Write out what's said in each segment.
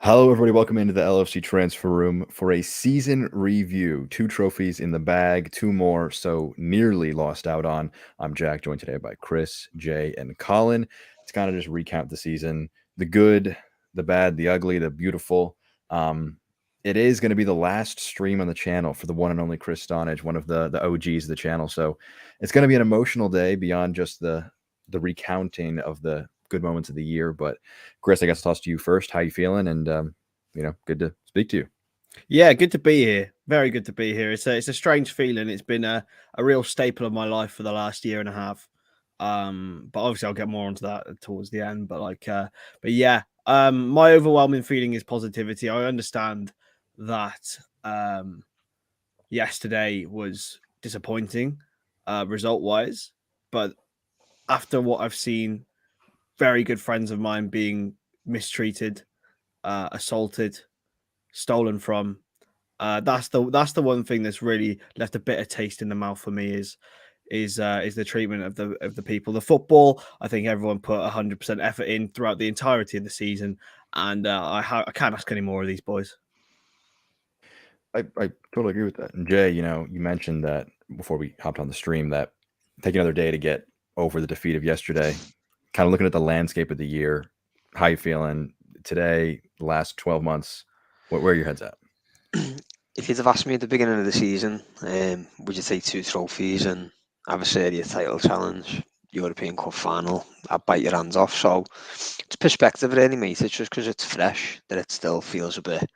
Hello, everybody. Welcome into the LFC transfer room for a season review. 2 trophies in the bag, 2 more, so nearly lost out on. I'm Jack, joined today by Kris, Jay, and Colin. To kind of just recap the season, the good, the bad, the ugly, the beautiful. It is going to be the last stream on the channel for the one and only Kris Stonage, one of the OGs of the channel. So it's going to be an emotional day beyond just the recounting of the good moments of the year. But Kris, I guess I'll toss to you first. How you feeling? And good to speak to you. Yeah, good to be here. Very good to be here. It's a strange feeling. It's been a real staple of my life for the last year and a half. But obviously I'll get more onto that towards the end. My overwhelming feeling is positivity. I understand that yesterday was disappointing, result wise, but after what I've seen, very good friends of mine being mistreated, assaulted, stolen from. That's the one thing that's really left a bitter taste in the mouth for me is the treatment of the people. The football, I think everyone put 100% effort in throughout the entirety of the season, and I can't ask any more of these boys. I totally agree with that. And Jay, you mentioned that before we hopped on the stream that take another day to get over the defeat of yesterday. Kind of looking at the landscape of the year, how you feeling today? The last 12 months, where are your heads at? If you'd have asked me at the beginning of the season, would you take 2 trophies and have a serious title challenge, European Cup final, I'd bite your hands off. So it's perspective really, mate. It's just because it's fresh that it still feels a bit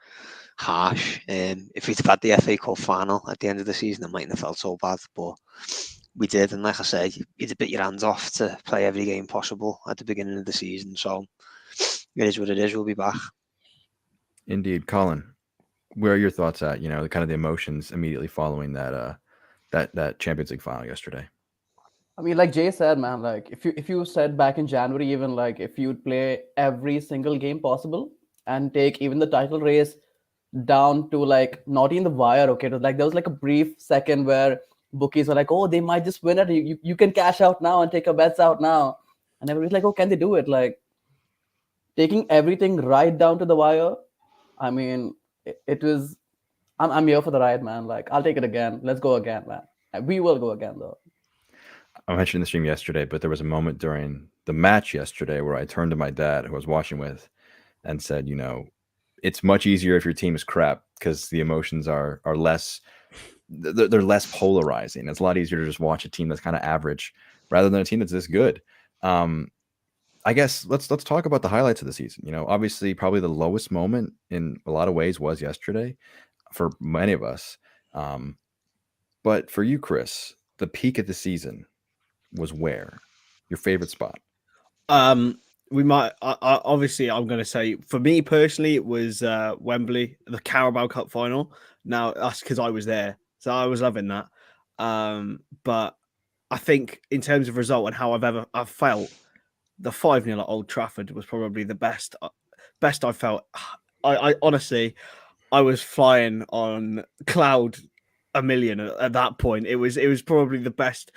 harsh. If we'd have had the FA Cup final at the end of the season, it mightn't have felt so bad, but we did. And like I say, you'd have bit your hands off to play every game possible at the beginning of the season. So it is what it is. We'll be back. Indeed. Colin, where are your thoughts at? The kind of the emotions immediately following that Champions League final yesterday. I mean, like Jay said, man, like if you said back in January, even like if you'd play every single game possible and take even the title race down to like not in the wire, okay, it was like there was like a brief second where bookies were like, oh, they might just win it. You can cash out now and take your bets out now, and everybody's like, oh, can they do it? Like taking everything right down to the wire. I mean, it was. I'm here for the ride, man. Like I'll take it again. Let's go again, man. We will go again though. I mentioned the stream yesterday, but there was a moment during the match yesterday where I turned to my dad, who I was watching with, and said, it's much easier if your team is crap because the emotions are less, they're less polarizing. It's a lot easier to just watch a team that's kind of average rather than a team that's this good. I guess let's talk about the highlights of the season. Obviously, probably the lowest moment in a lot of ways was yesterday for many of us. But for you, Kris, the peak of the season was where? Your favorite spot? We might obviously I'm going to say for me personally it was Wembley, the Carabao Cup final. Now that's because I was there, so I was loving that. But I think in terms of result and how I've felt, the 5-0 at Old Trafford was probably the best I felt. I honestly, I was flying on cloud a million at that point. It was probably the best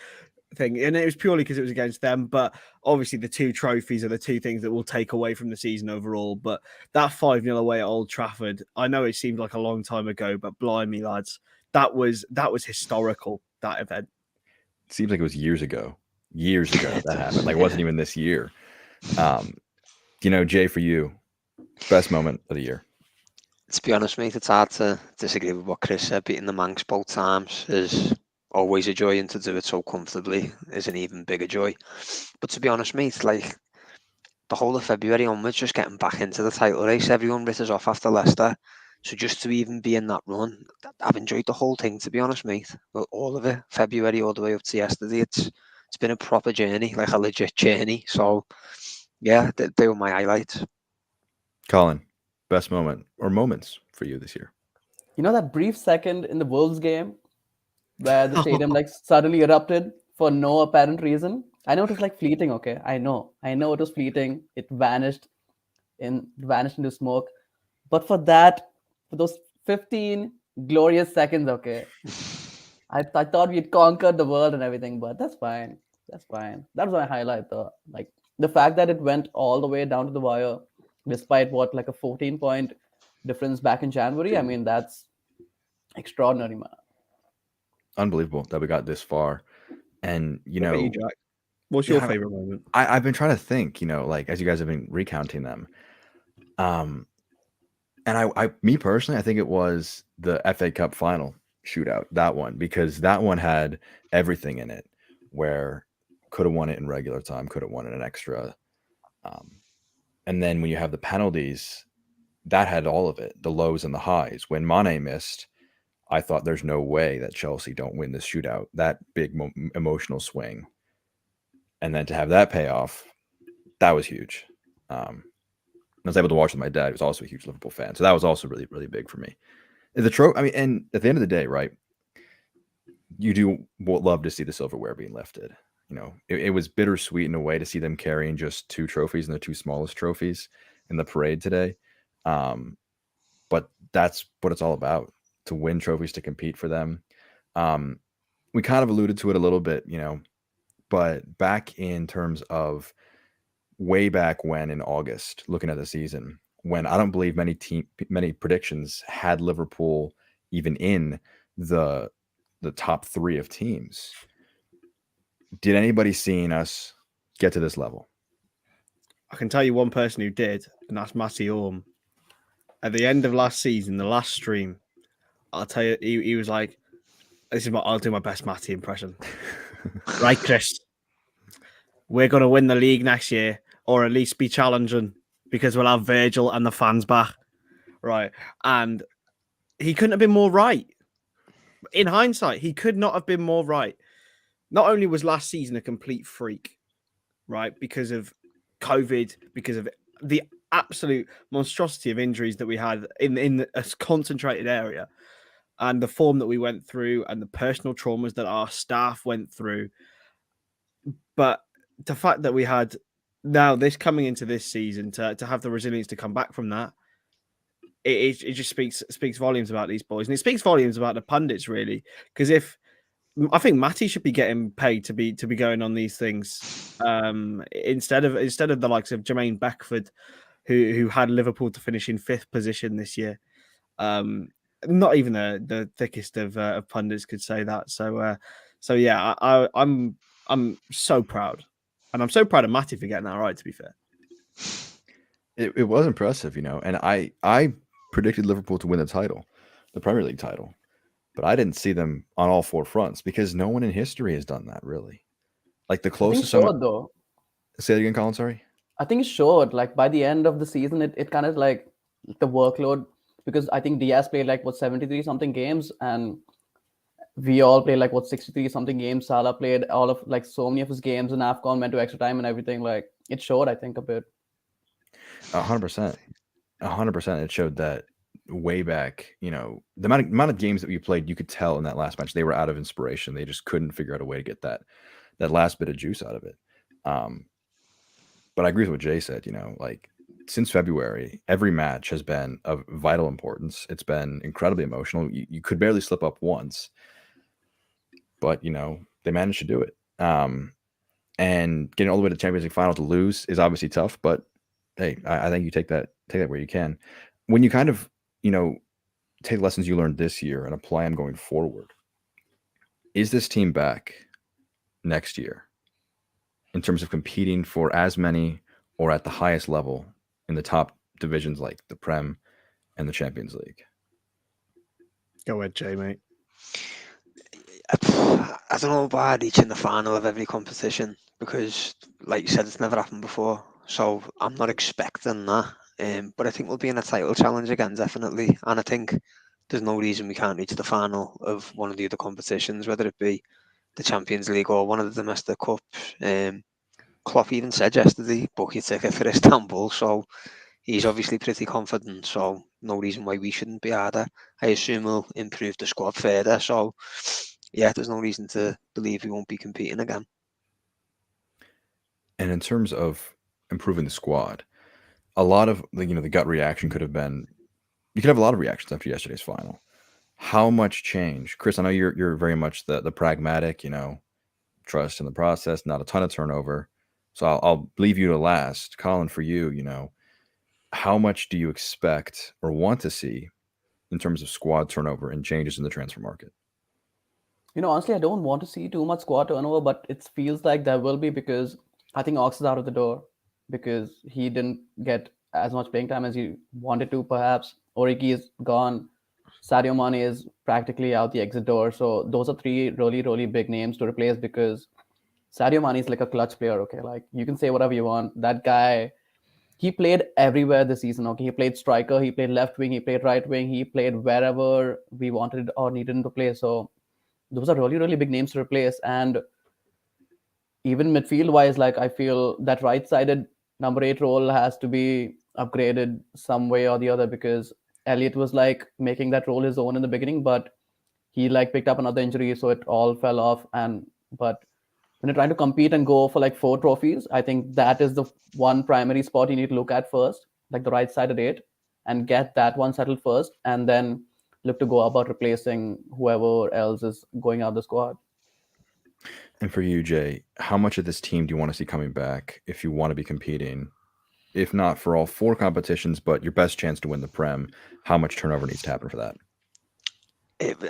thing, and it was purely because it was against them. But obviously, the 2 trophies are the 2 things that we'll take away from the season overall. But that 5-0 away at Old Trafford, I know it seemed like a long time ago, but blimey, lads, that was historical. That event. It seems like it was years ago that happened. Like it wasn't even this year. Jay, for you, best moment of the year? To be honest, mate, it's hard to disagree with what Kris said. Beating the Manx both times is always a joy, and to do it so comfortably is an even bigger joy. But to be honest, mate, like the whole of February onwards, just getting back into the title race, everyone writ us off after Leicester. So just to even be in that run, I've enjoyed the whole thing, to be honest, mate. Well, all of it, February all the way up to yesterday, it's been a proper journey, like a legit journey. So yeah, they were my highlights. Colin, best moment or moments for you this year? You know that brief second in the Wolves game where the stadium like suddenly erupted for no apparent reason. I know it was like fleeting, okay? I know it was fleeting. It vanished into smoke. But for those 15 glorious seconds, okay, I thought we'd conquered the world and everything, but that's fine. That's fine. That was my highlight though. Like the fact that it went all the way down to the wire. despite what, like a 14-point difference back in January. I mean, that's extraordinary, man. Unbelievable that we got this far. And What about you, Jack? What's your yeah, favorite moment? I've been trying to think, like as you guys have been recounting them. And me personally, I think it was the FA Cup final shootout, that one, because that one had everything in it, where could have won it in regular time, could have won it in extra. And then when you have the penalties, that had all of it, the lows and the highs. When Mane missed, I thought there's no way that Chelsea don't win this shootout, that big emotional swing. And then to have that payoff, that was huge. I was able to watch with my dad, who's also a huge Liverpool fan. So that was also really, really big for me. I mean, and at the end of the day, right, you do love to see the silverware being lifted. It was bittersweet in a way to see them carrying just 2 trophies and the 2 smallest trophies in the parade today. But that's what it's all about, to win trophies, to compete for them. We kind of alluded to it a little bit, but back in terms of way back when in August, looking at the season, when I don't believe many predictions had Liverpool even in the top 3 of teams. Did anybody seeing us get to this level? I can tell you one person who did, and that's Matty Orm. At the end of last season, the last stream, I'll tell you, he was like, I'll do my best Matty impression. Right, Kris, we're going to win the league next year, or at least be challenging, because we'll have Virgil and the fans back. Right. And he couldn't have been more right. In hindsight, he could not have been more right. Not only was last season a complete freak, right, because of COVID, because of the absolute monstrosity of injuries that we had in a concentrated area, and the form that we went through, and the personal traumas that our staff went through. But the fact that we had now this coming into this season to have the resilience to come back from that, it just speaks volumes about these boys, and it speaks volumes about the pundits, really. Because I think Matty should be getting paid to be going on these things, instead of the likes of Jermaine Beckford, who had Liverpool to finish in 5th position this year. Not even the thickest of pundits could say that. So yeah, I'm so proud, and I'm so proud of Matty for getting that right. To be fair, it was impressive, and I predicted Liverpool to win the Premier League title. But I didn't see them on all 4 fronts, because no one in history has done that, really. Like the closest someone. Though. Say it again, Colin. Sorry. I think it showed. Like by the end of the season, it kind of like the workload, because I think Diaz played 73 something games, and we all played 63 something games. Salah played all of so many of his games, and AFCON went to extra time and everything. It showed, I think, a bit. 100%. 100%. It showed that way back, the amount of games that we played, you could tell in that last match they were out of inspiration. They just couldn't figure out a way to get that last bit of juice out of it. But I agree with what Jay said. Since February, every match has been of vital importance. It's been incredibly emotional. You could barely slip up once, but they managed to do it. And getting all the way to the Champions League final to lose is obviously tough, but hey, I think you take that where you can. When you kind of take lessons you learned this year and apply them going forward, is this team back next year in terms of competing for as many or at the highest level in the top divisions like the Prem and the Champions League? Go ahead, Jay, mate. I don't know about reaching the final of every competition, because, like you said, it's never happened before. So I'm not expecting that. But I think we'll be in a title challenge again, definitely. And I think there's no reason we can't reach the final of one of the other competitions, whether it be the Champions League or one of the domestic cups. Klopp even said yesterday, book your ticket for Istanbul. So he's obviously pretty confident. So no reason why we shouldn't be either. I assume we'll improve the squad further. So yeah, there's no reason to believe we won't be competing again. And in terms of improving the squad, a lot of the gut reaction could have been, you could have a lot of reactions after yesterday's final. How much change, Kris? I know you're very much the pragmatic, trust in the process, not a ton of turnover. So I'll leave you to last, Colin. For you, how much do you expect or want to see in terms of squad turnover and changes in the transfer market? Honestly, I don't want to see too much squad turnover, but it feels like there will be, because I think Ox is out of the door because he didn't get as much playing time as he wanted to, perhaps. Origi is gone. Sadio Mane is practically out the exit door. So those are three really, really big names to replace, because Sadio Mane is like a clutch player, okay? Like, you can say whatever you want. That guy, he played everywhere this season, okay? He played striker, he played left wing, he played right wing, he played wherever we wanted or needed him to play. So those are really, really big names to replace. And even midfield wise, like, I feel that right sided number 8 role has to be upgraded some way or the other, because Elliot was like making that role his own in the beginning, but he like picked up another injury, so it all fell off. And but when you're trying to compete and go for like 4 trophies, I think that is the one primary spot you need to look at first, like the right sided 8, and get that one settled first, and then look to go about replacing whoever else is going out the squad. And for you, Jay, how much of this team do you want to see coming back if you want to be competing? If not for all 4 competitions, but your best chance to win the Prem, how much turnover needs to happen for that?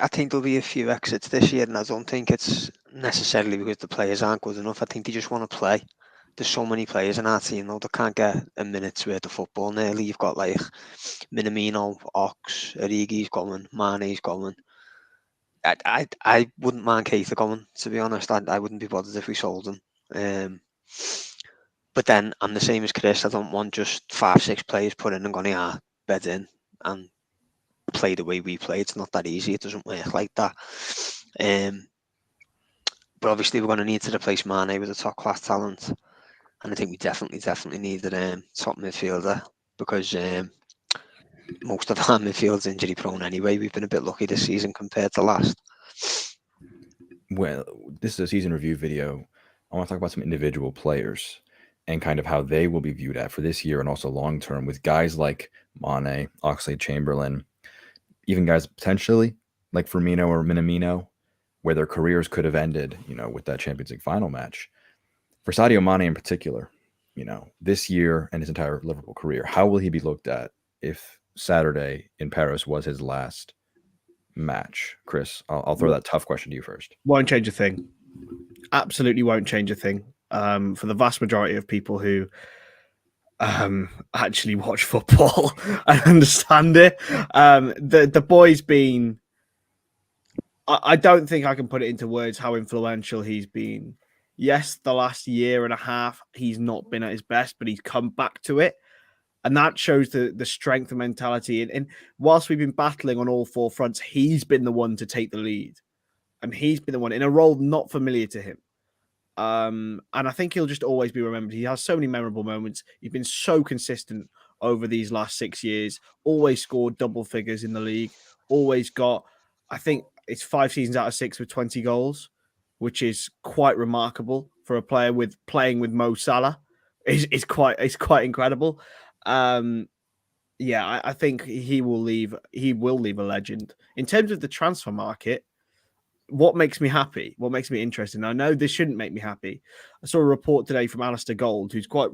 I think there'll be a few exits this year, and I don't think it's necessarily because the players aren't good enough. I think they just want to play. There's so many players in our team, though, that can't get a minute's worth of football nearly. You've got like Minamino, Ox, Origi's going, Mane's going. I wouldn't mind Keita going, to be honest. I wouldn't be bothered if we sold him. But then I'm the same as Kris. I don't want just 5-6 players put in and going, bed in and play the way we play. It's not that easy. It doesn't work like that. But obviously we're going to need to replace Mane with a top class talent, and I think we definitely need a top midfielder, because most of our midfield's injury prone anyway. We've been a bit lucky this season compared to last. Well, this is a season review video. I want to talk about some individual players and kind of how they will be viewed at for this year and also long term, with guys like Mane, Oxlade-Chamberlain, even guys potentially like Firmino or Minamino, where their careers could have ended, with that Champions League final match. For Sadio Mane in particular, this year and his entire Liverpool career, how will he be looked at if Saturday in Paris was his last match? Kris, I'll throw that tough question to you first. Won't change a thing. Absolutely won't change a thing. For the vast majority of people who actually watch football and understand it, the boy's been. I don't think I can put it into words how influential he's been. Yes, the last year and a half he's not been at his best, but he's come back to it. And that shows the strength and mentality. And whilst we've been battling on all 4 fronts, he's been the one to take the lead. And he's been the one in a role not familiar to him. And I think he'll just always be remembered. He has so many memorable moments. He's been so consistent over these last 6 years. Always scored double figures in the league. Always got, I think it's 5 seasons out of 6 with 20 goals, which is quite remarkable for a player playing with Mo Salah. It's quite incredible. I think he will leave a legend. In terms of the transfer market, what makes me happy, what makes me interesting, I know this shouldn't make me happy. I saw a report today from Alistair Gold, who's quite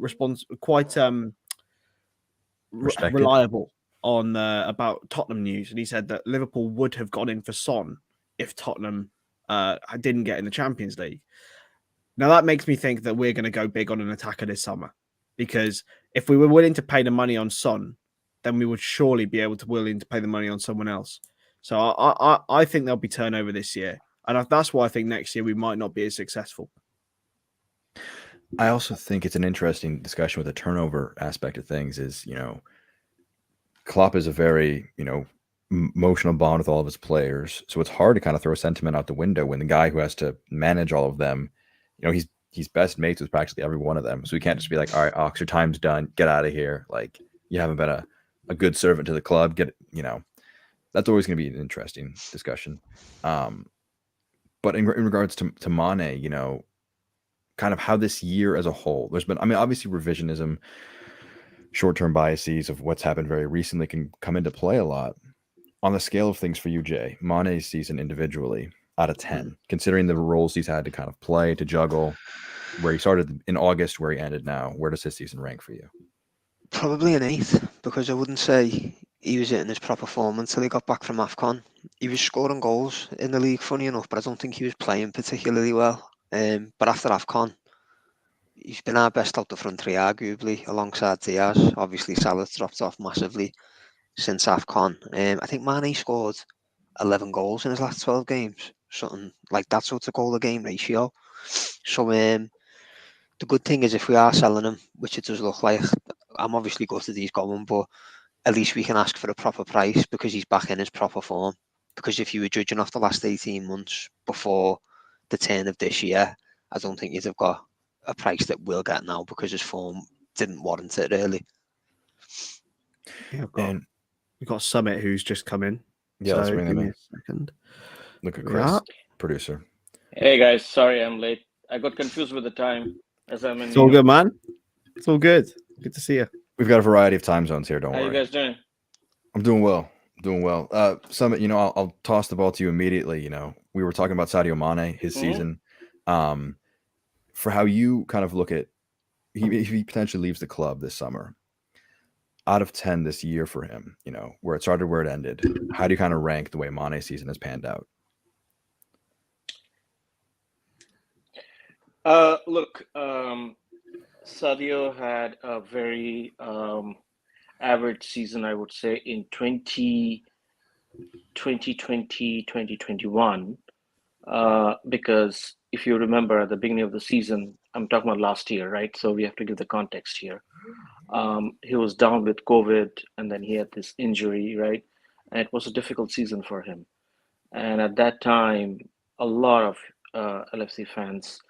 reliable on about Tottenham news, and he said that Liverpool would have gone in for Son if Tottenham didn't get in the Champions League. Now that makes me think that we're going to go big on an attacker this summer, because if we were willing to pay the money on Son, then we would surely be able to willing to pay the money on someone else. So I think there'll be turnover this year, and that's why I think next year we might not be as successful. I also think it's an interesting discussion with the turnover aspect of things. Is Klopp is a very emotional bond with all of his players, so it's hard to kind of throw sentiment out the window when the guy who has to manage all of them, he's best mates with practically every one of them. So we can't just be like, all right, Ox, your time's done, get out of here. Like, you haven't been a good servant to the club. That's always going to be an interesting discussion. But in regards to Mane, kind of how this year as a whole, there's been, obviously revisionism, short-term biases of what's happened very recently can come into play a lot. On the scale of things for you, Jay, Mane's season individually, out of 10, considering the roles he's had to kind of play, to juggle, where he started in August, where he ended now, where does his season rank for you? Probably an 8, because I wouldn't say he was hitting his proper form until he got back from AFCON. He was scoring goals in the league, funny enough, but I don't think he was playing particularly well. But after AFCON, he's been our best out the front three, arguably, alongside Diaz. Obviously, Salah's dropped off massively since AFCON. I think Mane scored 11 goals in his last 12 games, something like that sort of goal a game ratio. So the good thing is, if we are selling him, which it does look like, I'm obviously gutted he's going, but at least we can ask for a proper price because he's back in his proper form. Because if you were judging off the last 18 months before the turn of this year, I don't think you'd have got a price that we'll get now because his form didn't warrant it, really. Yeah, And we've got Summit who's just come in. yeah, let's bring give them me in. a second. Look at We Kris, are. producer. Hey guys, sorry I'm late. I got confused with the time as I'm in It's New all York. good, man. It's all good. Good to see you. We've got a variety of time zones here. Don't How worry. you guys doing? I'm doing well. Doing well. Summit, I'll toss the ball to you immediately. We were talking about Sadio Mane, his season. For how you kind of look at, if he potentially leaves the club this summer, out of 10 this year for him, where it started, where it ended, how do you kind of rank the way Mane's season has panned out? Look, Sadio had a very average season, I would say, in 2020, 2021. Because if you remember at the beginning of the season, I'm talking about last year, right? So we have to give the context here. He was down with COVID and then he had this injury, right? And it was a difficult season for him. And at that time, a lot of LFC fans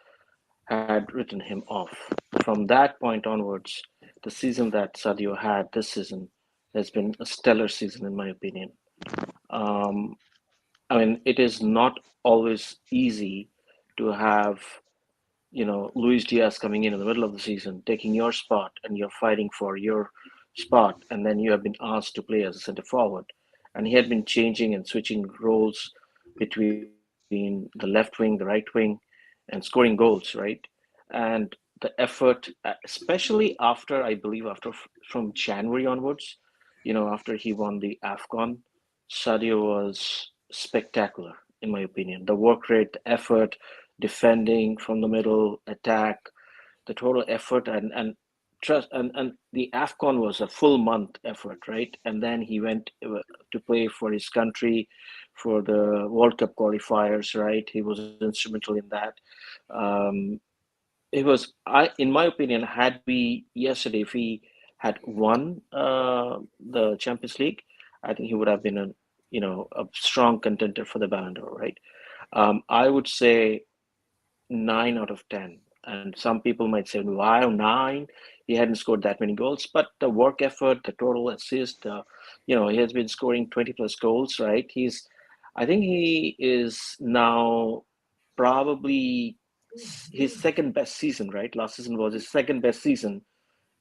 had written him off. From that point onwards, the season that Sadio had this season has been a stellar season, in my opinion. I mean, it is not always easy to have, Luis Diaz coming in the middle of the season, taking your spot, and you're fighting for your spot, and then you have been asked to play as a center forward. And he had been changing and switching roles between the left wing, the right wing, and scoring goals, right? And the effort, especially after, I believe, from January onwards, after he won the AFCON, Sadio was spectacular, in my opinion. The work rate, the effort, defending from the middle, attack, the total effort and trust and the AFCON was a full month effort, right? And then he went to play for his country for the World Cup qualifiers, right? He was instrumental in that. It was, in my opinion, had we yesterday, if he had won the Champions League, I think he would have been a strong contender for the Ballon d'Or, right? I would say 9 out of 10. And some people might say, wow, 9. He hadn't scored that many goals, but the work effort, the total assist, he has been scoring 20 plus goals, right? I think he is now probably his second best season, right? Last season was his second best season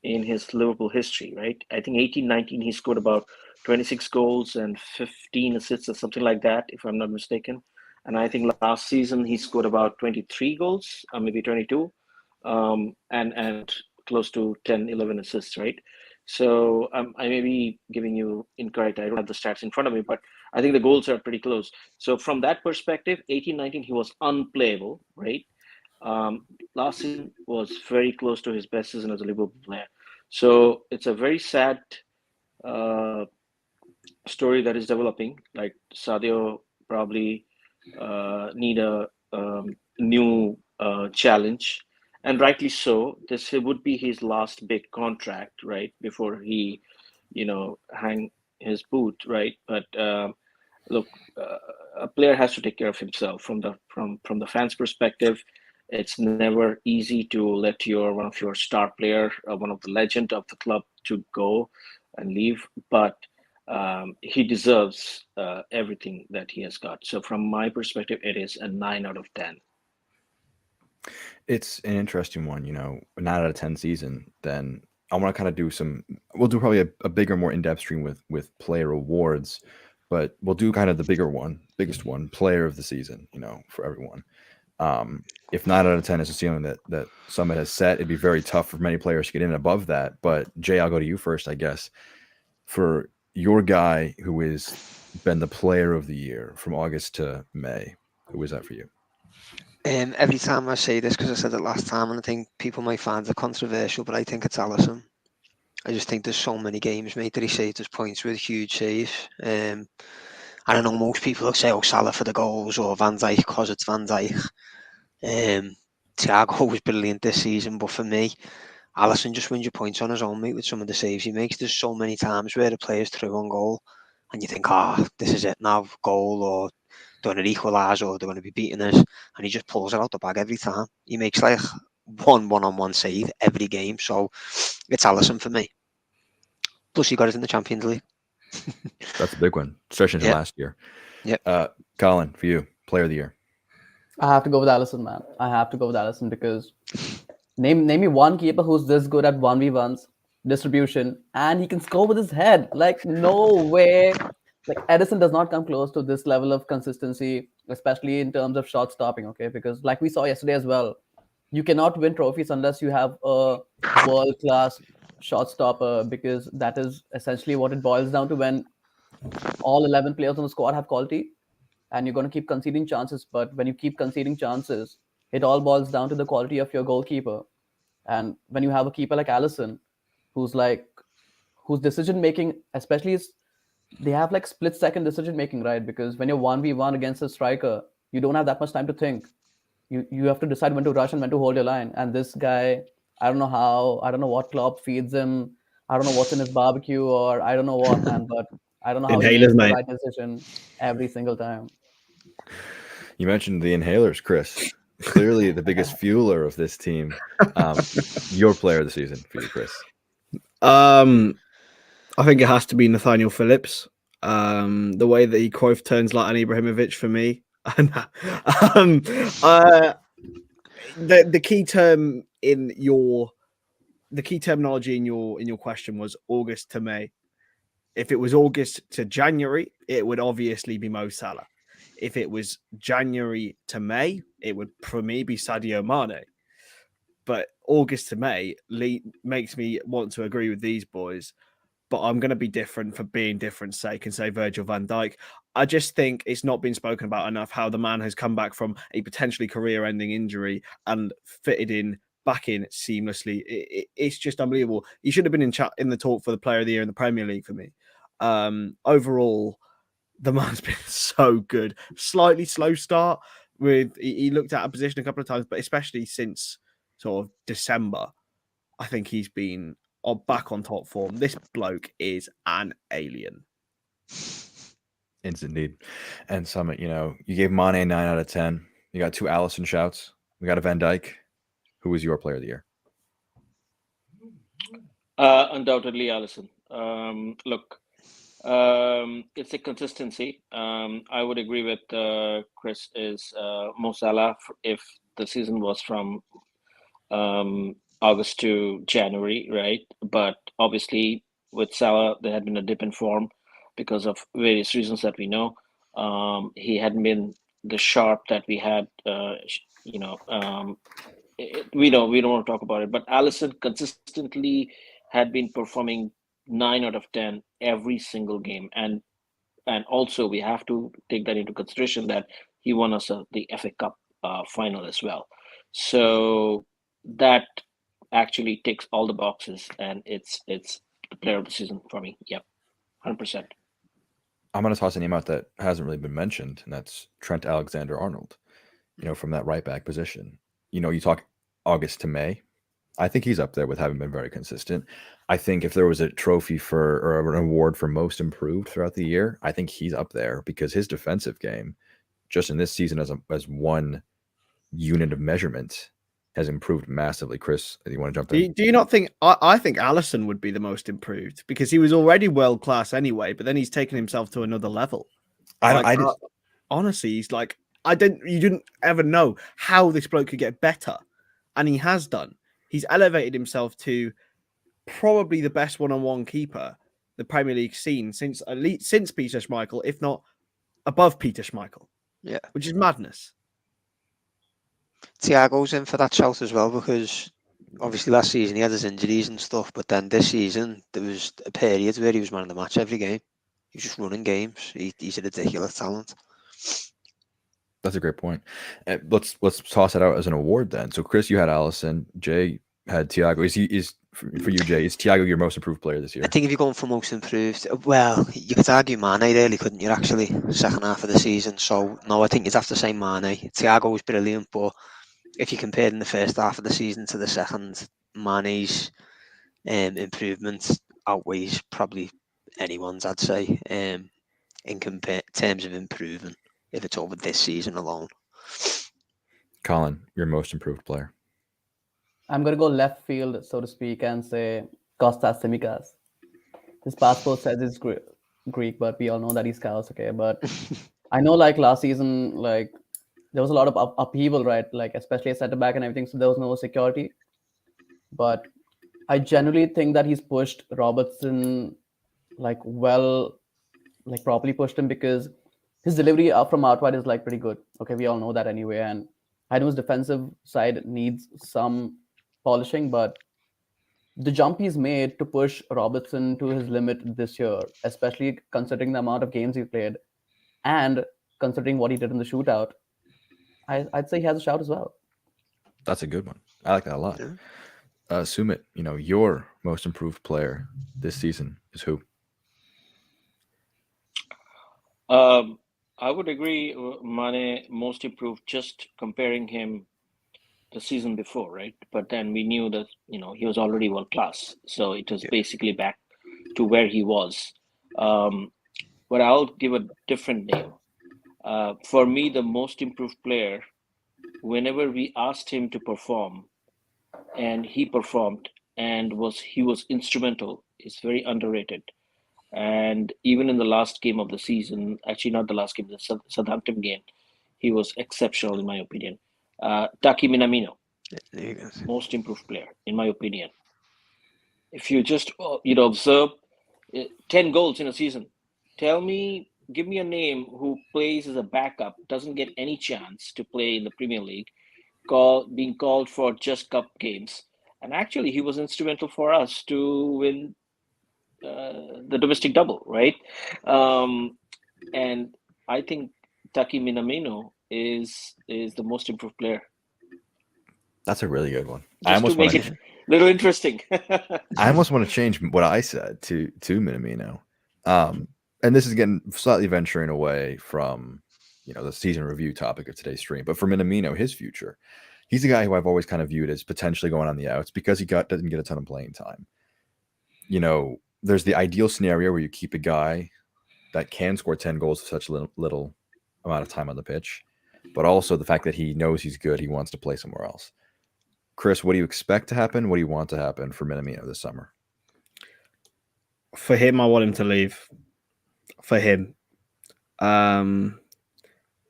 in his Liverpool history, right? I think 18-19 he scored about 26 goals and 15 assists or something like that, if I'm not mistaken. And I think last season he scored about 23 goals, maybe 22, and close to 10, 11 assists, right? So I may be giving you incorrect. I don't have the stats in front of me, but I think the goals are pretty close. So from that perspective, 18-19 he was unplayable, right? Last season was very close to his best season as a Liverpool player. So it's a very sad story that is developing. Like Sadio probably need a new challenge, and rightly so. This would be his last big contract, right? Before he, hang his boot, right? But look, a player has to take care of himself from the fans' perspective. It's never easy to let one of your star player, one of the legend of the club, to go and leave, but he deserves everything that he has got. So from my perspective, it is a 9 out of 10. It's an interesting one, 9 out of 10 season. Then I want to kind of we'll do probably a bigger, more in-depth stream with player awards, but we'll do kind of the biggest one, player of the season, for everyone. If 9 out of 10 is a ceiling that Summit has set, it'd be very tough for many players to get in above that. But Jay, I'll go to you first, I guess. For your guy who has been the player of the year from August to May, who is that for you? Every time I say this, because I said it last time, and I think people might find it controversial, but I think it's Alisson. I just think there's so many games, mate, that he saved his points with huge saves. And I know most people will say, oh, Salah for the goals, or Van Dijk because it's Van Dijk. Thiago was brilliant this season, but for me, Alisson just wins your points on his own, mate, with some of the saves he makes. There's so many times where the player's through on goal, and you think, this is it now, goal, or they're going to equalise, or they're going to be beating us, and he just pulls it out the bag every time. He makes like one-on-one save every game, so it's Alisson for me. Plus, he got it in the Champions League. That's a big one, stretching to last year. Yep. Colin, for you, player of the year. I have to go with Alisson, man. I have to go with Alisson because name me one keeper who's this good at 1v1s, distribution, and he can score with his head. Like, no way. Like, Edison does not come close to this level of consistency, especially in terms of shot stopping, okay? Because like we saw yesterday as well, you cannot win trophies unless you have a world-class shot stopper, because that is essentially what it boils down to when all 11 players on the squad have quality and you're going to keep conceding chances. But when you keep conceding chances, it all boils down to the quality of your goalkeeper. And when you have a keeper like Alisson, whose decision making, especially is, they have like split second decision making, right? Because when you're 1v1 against a striker, you don't have that much time to think. You have to decide when to rush and when to hold your line. And this guy, I don't know what Klopp feeds him. I don't know what's in his barbecue, or I don't know what, man, but I don't know how he Inhalers, makes the mate. right decision every single time. You mentioned the inhalers, Kris. Clearly the biggest fueler of this team. Your player of the season for you, Kris. I think it has to be Nathaniel Phillips. The way that he quote turns like an Ibrahimovic for me. The key term in the key terminology in your question was August to May. If it was August to January, it would obviously be Mo Salah. If it was January to May, it would for me be Sadio Mane. But August to May makes me want to agree with these boys. But I'm going to be different for being different's sake and say Virgil van Dijk. I just think it's not been spoken about enough how the man has come back from a potentially career-ending injury and fitted back in seamlessly. It's just unbelievable. He should have been in the talk for the player of the year in the Premier League for me. Overall, the man's been so good. Slightly slow start he looked at a position a couple of times, but especially since sort of December, I think he's been back on top form. This bloke is an alien. It's indeed. And Summit, you gave Mane 9 out of 10. You got 2 Alisson shouts. We got a Van Dijk. Who was your player of the year? Undoubtedly, Alisson. Look, it's a consistency. I would agree with Kris. Is Mo Salah if the season was from August to January, right? But obviously, with Salah, there had been a dip in form because of various reasons that we know. He hadn't been the sharp that we had. We don't want to talk about it, but Alisson consistently had been performing 9 out of 10 every single game, and also we have to take that into consideration that he won us the FA Cup final as well. So that actually ticks all the boxes, and it's the player of the season for me. Yep, 100%. I'm going to toss a name out that hasn't really been mentioned, and that's Trent Alexander-Arnold. From that right back position. You talk August to May. I think he's up there with having been very consistent. I think if there was a trophy or an award for most improved throughout the year, I think he's up there because his defensive game, just in this season as one unit of measurement, has improved massively. Kris, do you want to jump in? Do you not think? I think Alisson would be the most improved because he was already world class anyway, but then he's taken himself to another level. Honestly, he's like, you didn't ever know how this bloke could get better, and he has done. He's elevated himself to probably the best one-on-one keeper the Premier League's seen since Peter Schmeichel, if not above Peter Schmeichel. Yeah, which is madness. Thiago's in for that shout as well, because obviously last season he had his injuries and stuff, but then this season there was a period where he was man of the match every game. He was just running games. He's a ridiculous talent. That's a great point. Let's toss it out as an award then. So Kris, you had Alisson. Jay had Thiago. Is for you, Jay? Is Thiago your most improved player this year? I think if you're going for most improved, well, you could argue Mane, really, couldn't you? Actually, second half of the season. So no, I think you'd have to say Mane. Thiago was brilliant, but if you compare in the first half of the season to the second, Mane's improvement outweighs probably anyone's, I'd say, in terms of improving, if it's over this season alone. Colin, your most improved player. I'm going to go left field, so to speak, and say Kostas Tsimikas. His passport says he's Greek, but we all know that he's Scouse, okay? But I know, like, last season, like, there was a lot of upheaval, right? Like, especially at center back and everything, so there was no security. But I genuinely think that he's pushed Robertson, like, well, like, properly pushed him, because his delivery from out wide is, like, pretty good. Okay, we all know that anyway. And I know his defensive side needs some polishing, but the jump he's made to push Robertson to his limit this year, especially considering the amount of games he played and considering what he did in the shootout, I'd say he has a shout as well. That's a good one. I like that a lot. Sumit, your most improved player this season is who? I would agree. Mane most improved, just comparing him the season before, right? But then we knew that he was already world class, so it was basically back to where he was. But I'll give a different name. For me, the most improved player, whenever we asked him to perform, and he performed, and he was instrumental, is very underrated. And even in the last game of the season, actually not the last game, the Southampton game, he was exceptional in my opinion. Taki Minamino, most improved player in my opinion. If you just observe 10 goals in a season, give me a name who plays as a backup, doesn't get any chance to play in the Premier League, being called for just cup games, and actually he was instrumental for us to win the domestic double, right? And I think Taki Minamino is the most improved player. That's a really good one. Just to make it a little interesting. I almost want to change what I said to Minamino. And this is getting slightly venturing away from the season review topic of today's stream. But for Minamino, his future, he's a guy who I've always kind of viewed as potentially going on the outs because he doesn't get a ton of playing time. There's the ideal scenario where you keep a guy that can score 10 goals with such little amount of time on the pitch, but also the fact that he knows he's good, he wants to play somewhere else. Kris, what do you expect to happen? What do you want to happen for Minamino this summer? For him, I want him to leave. For him, the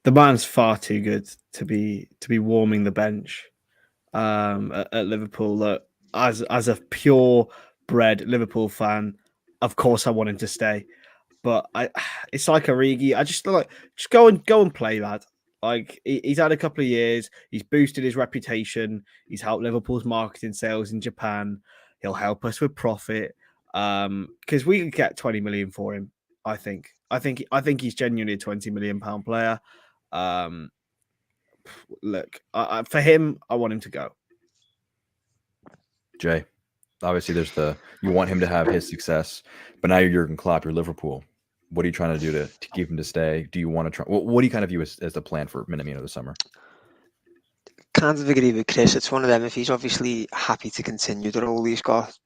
man's far too good to be warming the bench at Liverpool. Look, as a pure-bred Liverpool fan, of course I want him to stay. But it's like Origi. I just go and play, lad. Like he's had a couple of years. He's boosted his reputation. He's helped Liverpool's marketing sales in Japan. He'll help us with profit. Because we could get 20 million for him. I think he's genuinely a 20 million pound player. Look, for him, I want him to go. Jay, obviously you want him to have his success, but now you're Jurgen Klopp, you're Liverpool. What are you trying to do to keep him to stay? Do you want to try? What do you kind of view as the plan for Minamino this summer? Kind of agree with Kris. It's one of them. If he's obviously happy to continue the role he's got,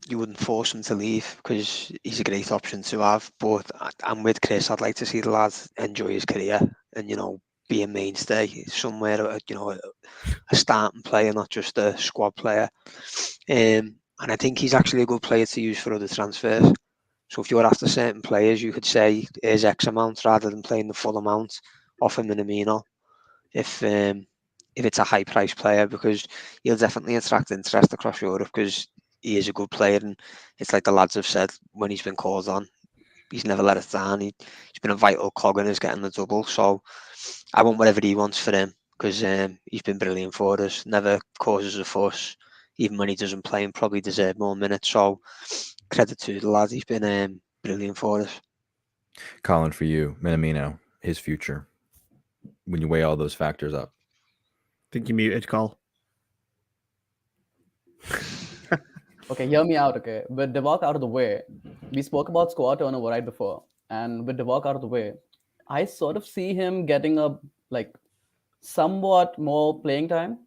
you wouldn't force him to leave because he's a great option to have. But I'm with Kris. I'd like to see the lad enjoy his career and be a mainstay somewhere. A starting player, not just a squad player. And I think he's actually a good player to use for other transfers. So if you're after certain players, you could say here's X amount rather than playing the full amount. Offer Minamino if it's a high price player, because he'll definitely attract interest across Europe because he is a good player, and it's like the lads have said when he's been called on, he's never let us down. He's been a vital cog in us getting the double. So I want whatever he wants for him. because he's been brilliant for us. Never causes a fuss, even when he doesn't play, and probably deserve more minutes. So credit to the lad, he's been brilliant for us. Colin, for you, Minamino, his future. When you weigh all those factors up. Think you muted, Cole. Okay, hear me out, okay? With Divock out of the way, we spoke about squad turnover right before. And with Divock out of the way, I sort of see him getting a like somewhat more playing time.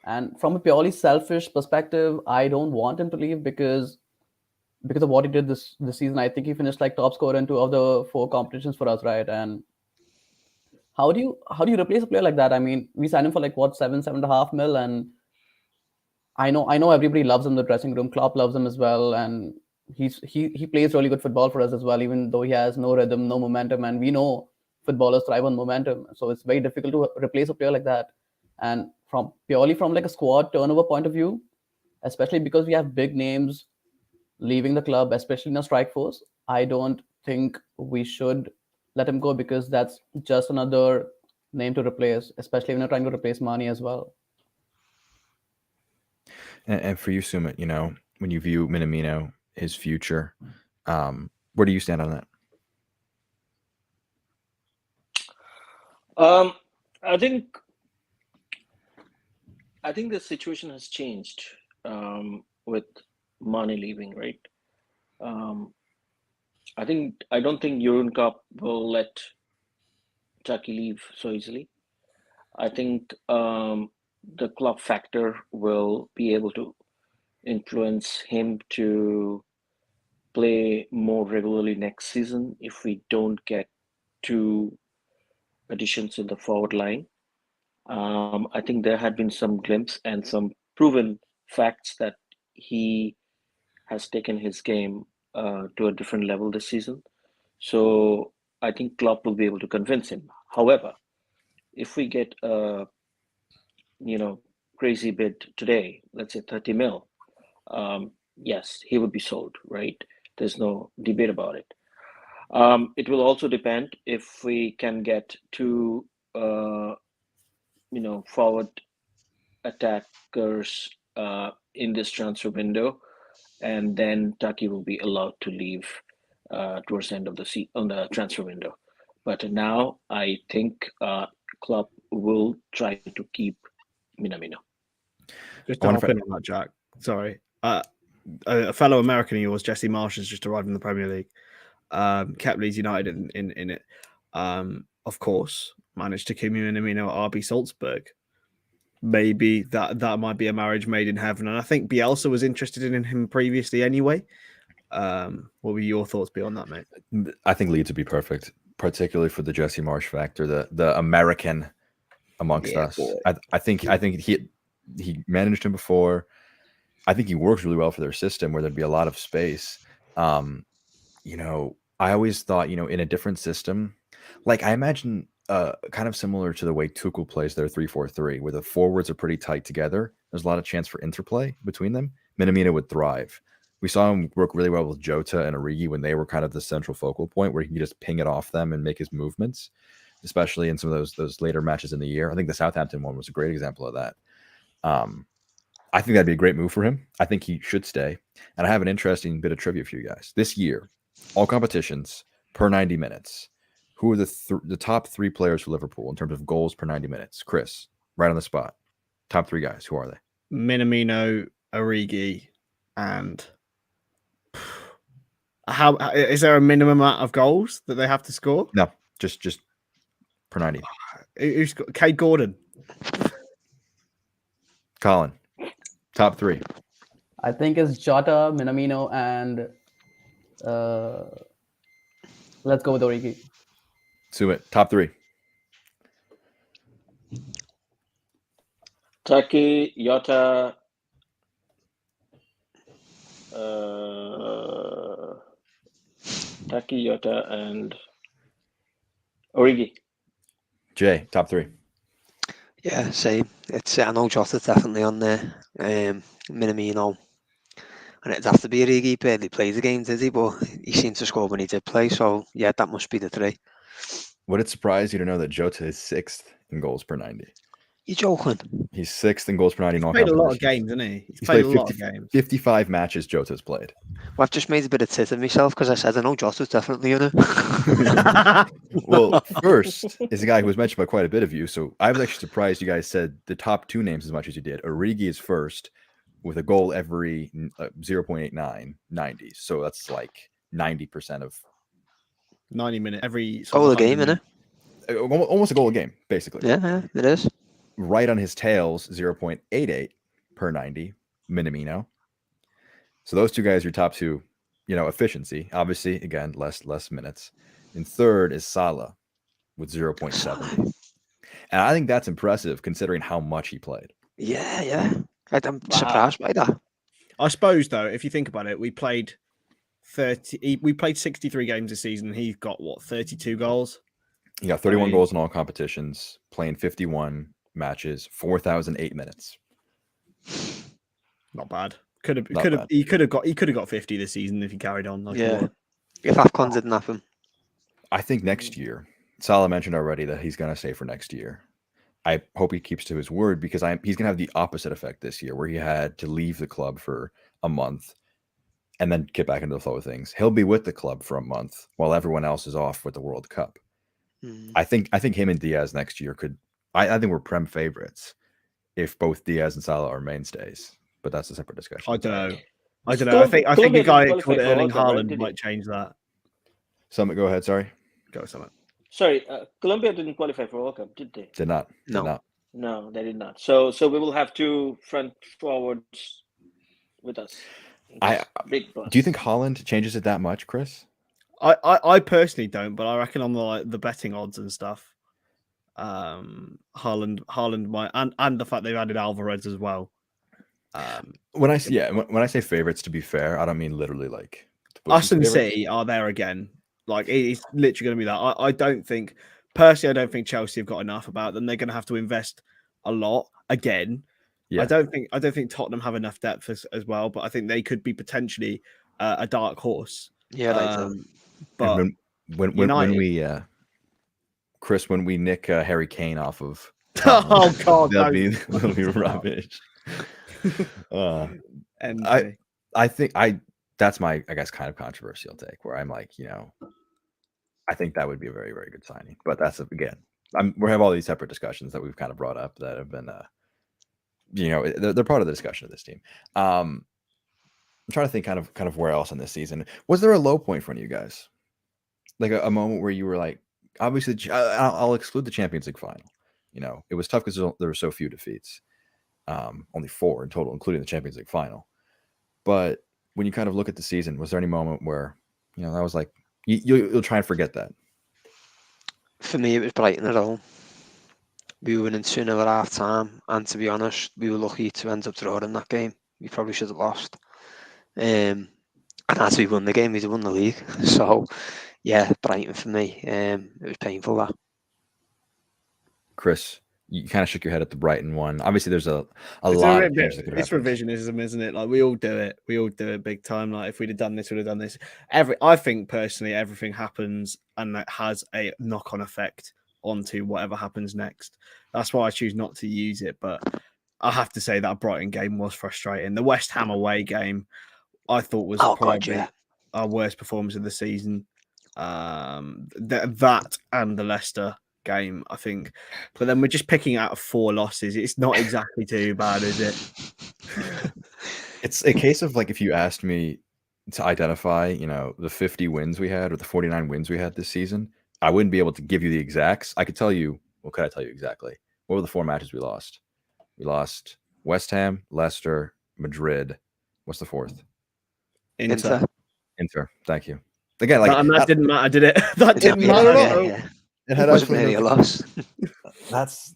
And from a purely selfish perspective, I don't want him to leave because of what he did this season. I think he finished like top scorer in 2 of the 4 competitions for us, right? And how do you replace a player like that? I mean, we signed him for like what 7.5 mil, and I know everybody loves him in the dressing room. Klopp loves him as well, and he plays really good football for us as well, even though he has no rhythm, no momentum, and we know footballers thrive on momentum. So it's very difficult to replace a player like that. And from like a squad turnover point of view, especially because we have big names leaving the club, especially in a strike force, I don't think we should let him go, because that's just another name to replace, especially when you're trying to replace Mane as well. And for you, Sumit, you know, when you view Minamino, his future, where do you stand on that? I think the situation has changed with Mane leaving, right? I don't think Jurgen Klopp will let Chucky leave so easily. I think the club factor will be able to influence him to play more regularly next season if we don't get 2 additions in the forward line. I think there had been some glimpse and some proven facts that he has taken his game to a different level this season. So I think Klopp will be able to convince him. However, if we get a crazy bid today, let's say 30 mil, yes, he would be sold, right? There's no debate about it. It will also depend if we can get 2 forward attackers in this transfer window, and then Taki will be allowed to leave towards the end of the transfer window. But now I think Klopp will try to keep Minamino. Just to hop in on that, Jack. Sorry. A fellow American of yours, Jesse Marsh, has just arrived in the Premier League. Kept Leeds United in it. Of course, managed to keep Minamino at RB Salzburg. Maybe that might be a marriage made in heaven. And I think Bielsa was interested in him previously anyway. What would your thoughts be on that, mate? I think Leeds would be perfect, particularly for the Jesse Marsh factor, the American amongst us. I think he managed him before. I think he works really well for their system where there'd be a lot of space. I always thought, in a different system, like I imagine kind of similar to the way Tuchel plays their 3-4-3, where the forwards are pretty tight together. There's a lot of chance for interplay between them. Minamino would thrive. We saw him work really well with Jota and Origi when they were kind of the central focal point, where he can just ping it off them and make his movements, especially in some of those later matches in the year. I think the Southampton one was a great example of that. I think that'd be a great move for him. I think he should stay. And I have an interesting bit of trivia for you guys. This year, all competitions per 90 minutes, who are the top 3 players for Liverpool in terms of goals per 90 minutes? Kris, right on the spot. Top 3 guys. Who are they? Minamino, Origi, and how is there a minimum amount of goals that they have to score? No, just per 90. Who's got Kate Gordon? Colin, top 3. I think it's Jota, Minamino, and let's go with Origi. Sumit, top 3. Taki, Jota, and Origi. Jay, top 3. Yeah, same. I know Jota's definitely on there. Minamino. And it'd have to be Origi. He barely plays the game, did he? But he seemed to score when he did play. So, yeah, that must be the 3. Would it surprise you to know that Jota is 6th in goals per 90? You're joking. He's 6th in goals per 90 in all Played a lot of competitions. games, hasn't he? He's He's played a played lot of games. 55 matches Jota's played. Well, I've just made a bit of tit of myself because I said I know Jota's definitely in it. Well, first is a guy who was mentioned by quite a bit of you. So I was actually surprised you guys said the top 2 names as much as you did. Origi is first with a goal every 0.89 90. So that's like 90% of 90 minutes every Goal a game, innit? almost a goal a game, basically. Yeah, it is. Right on his tails, 0.88 per 90, Minamino. So those 2 guys are your top 2, efficiency. Obviously, again, less minutes. And third is Salah with 0.70. And I think that's impressive considering how much he played. Yeah. I'm surprised by that. I suppose though, if you think about it, we played 63 games this season. He got what, 32 goals? He got 31 goals in all competitions, playing 51 matches, 4,008 minutes. Not bad. He could have got 50 this season if he carried on. Yeah. If AFCON didn't happen. I think next year, Salah mentioned already that he's going to stay for next year. I hope he keeps to his word because he's going to have the opposite effect this year where he had to leave the club for a month and then get back into the flow of things. He'll be with the club for a month while everyone else is off with the World Cup. I think him and Diaz next year could. I think we're prem favorites if both Diaz and Salah are mainstays, but that's a separate discussion. I don't know. I think a guy called Erling Haaland might change that. Summit, go ahead. Sorry. Go Summit. Sorry, Colombia didn't qualify for World Cup, did they? Did not. No, they did not. So we will have 2 front forwards with us. Big plus. Do you think Haaland changes it that much, Kris? I personally don't, but I reckon on the betting odds and stuff, Haaland might, and the fact they've added Alvarez as well. When I say favorites, to be fair, I don't mean literally like us and City are there again. Like it's literally going to be that. I don't think Chelsea have got enough about them. They're going to have to invest a lot again. Yeah. I don't think Tottenham have enough depth as well, but I think they could be potentially a dark horse. Yeah, but when we Kris, when we nick Harry Kane off of oh god, that'll be rubbish. And I think that's my kind of controversial take where I'm like, I think that would be a very, very good signing. But that's again, we have all these separate discussions that we've kind of brought up that have been they're part of the discussion of this team. I'm trying to think kind of where else in this season. Was there a low point for you guys? Like a moment where you were like, obviously I'll exclude the Champions League final. It was tough because there were so few defeats. Only 4 in total, including the Champions League final. But when you kind of look at the season, was there any moment where, that was like, you'll try and forget that? For me, it was Brighton at home. We were winning 2-0 at half time, and to be honest, we were lucky to end up drawing that game. We probably should have lost. And as we won the game, we'd won the league. So, yeah, Brighton for me. It was painful, that. Kris, you kind of shook your head at the Brighton one. Obviously, there's a lot of changes that could happen. It's revisionism, isn't it? Like we all do it. We all do it big time. Like if we'd have done this, we'd have done this. I think personally, everything happens and that has a knock-on effect onto whatever happens next. That's why I choose not to use it. But I have to say that Brighton game was frustrating. The West Ham away game, I thought was probably our worst performance of the season. That and the Leicester game, I think. But then we're just picking out of 4 losses. It's not exactly too bad, is it? It's a case of like if you asked me to identify, the 50 wins we had or the 49 wins we had this season, I wouldn't be able to give you the exacts. I could tell you, could I tell you exactly? What were the 4 matches we lost? We lost West Ham, Leicester, Madrid. What's the 4th? Inter. Thank you. Again, like that didn't matter, did it? That didn't matter at all. Yeah. It wasn't really a loss. That's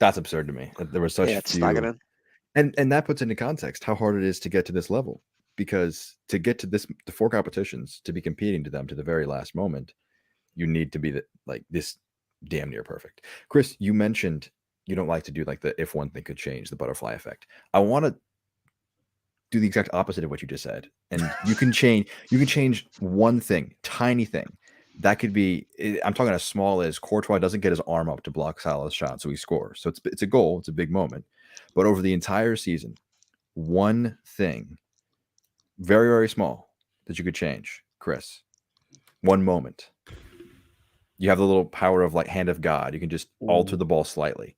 absurd to me. There was such few. Staggering. And that puts into context how hard it is to get to this level, because to get to the 4 competitions, to be competing to them to the very last moment, you need to be this damn near perfect. Kris, you mentioned you don't like to do like the if one thing could change, the butterfly effect. I want to do the exact opposite of what you just said, and you can change one thing, tiny thing, that could be. I'm talking as small as Courtois doesn't get his arm up to block Salah's shot, so he scores. So it's a goal. It's a big moment. But over the entire season, one thing, very, very small, that you could change, Kris. One moment. You have the little power of like hand of God. You can just alter the ball slightly.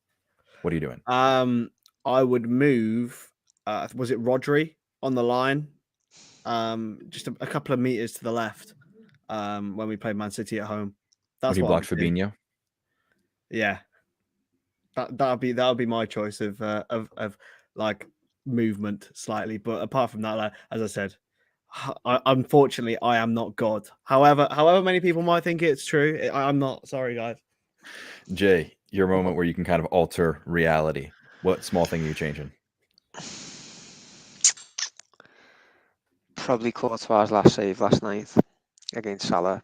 What are you doing? I would move. Was it Rodri on the line? Just a couple of meters to the left. When we played Man City at home. That's when he blocked I would do. Fabinho. Yeah, that'll be my choice of like movement slightly. But apart from that, like, as I said, unfortunately, I am not God. However many people might think it's true, I'm not. Sorry, guys. Jay, your moment where you can kind of alter reality. What small thing are you changing? Probably Courtois' last save last night against Salah.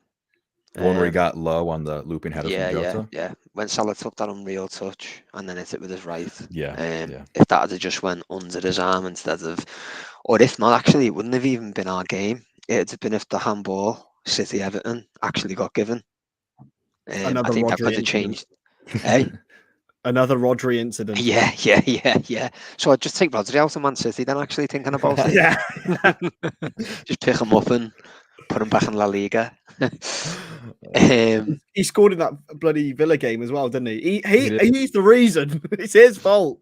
The one where he got low on the looping header from Jota? Yeah. When Salah took that unreal touch and then hit it with his right. Yeah. If that had just went under his arm instead of, or if not, actually, it wouldn't have even been our game. It'd have been if the handball City Everton actually got given. I think that could have changed. Hey. Another Rodri incident. Yeah. So I'd just take Rodri out of Man City then, actually, thinking about it. Yeah. Just pick him up and put him back in La Liga. He scored in that bloody Villa game as well, didn't he? He's the reason. It's his fault.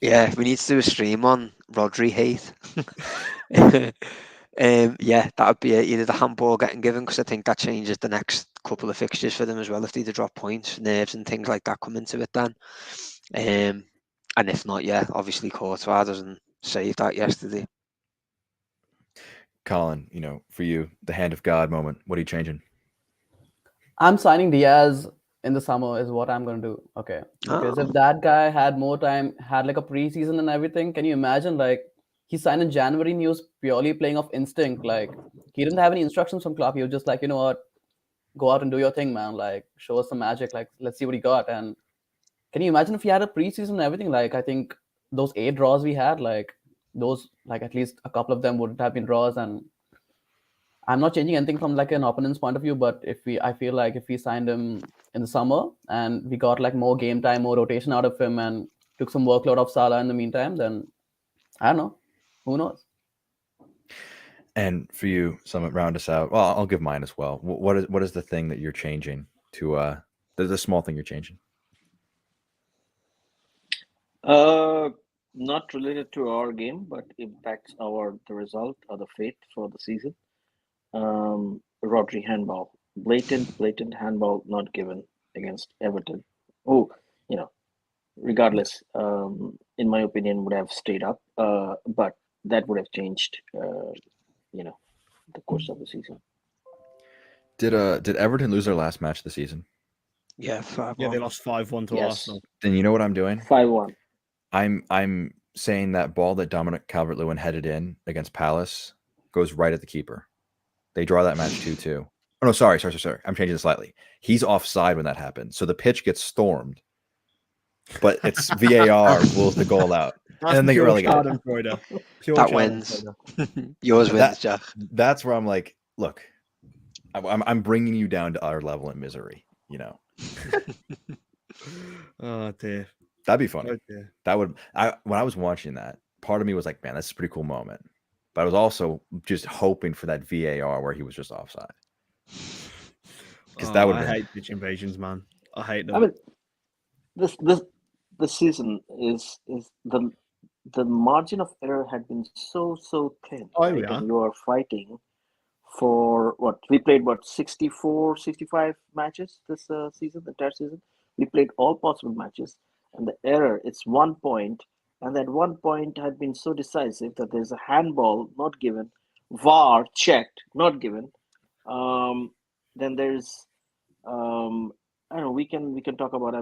Yeah, we need to do a stream on Rodri hate. Yeah, that would be either the handball getting given, because I think that changes the next couple of fixtures for them as well. If they drop points, nerves and things like that come into it then. And if not, yeah, obviously Courtois doesn't save that yesterday. Colin, for you, the hand of God moment, what are you changing? I'm signing Diaz in the summer is what I'm going to do. Okay. Because if that guy had more time, had like a preseason and everything, can you imagine, like, he signed in January and he was purely playing off instinct. Like, he didn't have any instructions from Klopp. He was just like, you know what, go out and do your thing, man. Like, show us some magic. Like, let's see what he got. And can you imagine if he had a preseason and everything? Like, I think those 8 draws we had, like, those, like, at least a couple of them would have been draws. And I'm not changing anything from like an opponent's point of view, but I feel like if we signed him in the summer and we got like more game time, more rotation out of him, and took some workload off Salah in the meantime, then I don't know. Who knows? And for you, Summit, round us out. Well, I'll give mine as well. What is the thing that you're changing to the small thing you're changing? Not related to our game, but impacts the result or the fate for the season. Rodri handball, blatant handball not given against Everton. Regardless, in my opinion, would have stayed up, but that would have changed, the course of the season. Did Everton lose their last match of the season? Yeah, 5-1. Yeah, they lost 5-1 to Arsenal. Then you know what I'm doing? 5-1. I'm saying that ball that Dominic Calvert-Lewin headed in against Palace goes right at the keeper. They draw that match 2-2. Oh no, sorry. I'm changing it slightly. He's offside when that happened, so the pitch gets stormed, but it's VAR rules the goal out, and then they get relegated. That wins. Yours wins, Jack. That's where I'm like, look, I'm bringing you down to our level in misery. Oh dear, that'd be funny. Oh, dear. That would. When I was watching that, part of me was like, man, that's a pretty cool moment. But I was also just hoping for that VAR where he was just offside. Because that would. I hate pitch invasions, man. I hate them. I mean, this season is the margin of error had been so thin. Oh, right? yeah. And you are fighting for what we played 64, 65 matches this season, the entire season. We played all possible matches, and the error, it's 1 point. And that 1 point had been so decisive that there's a handball not given, VAR checked, not given. Then there's, I don't know. We can talk about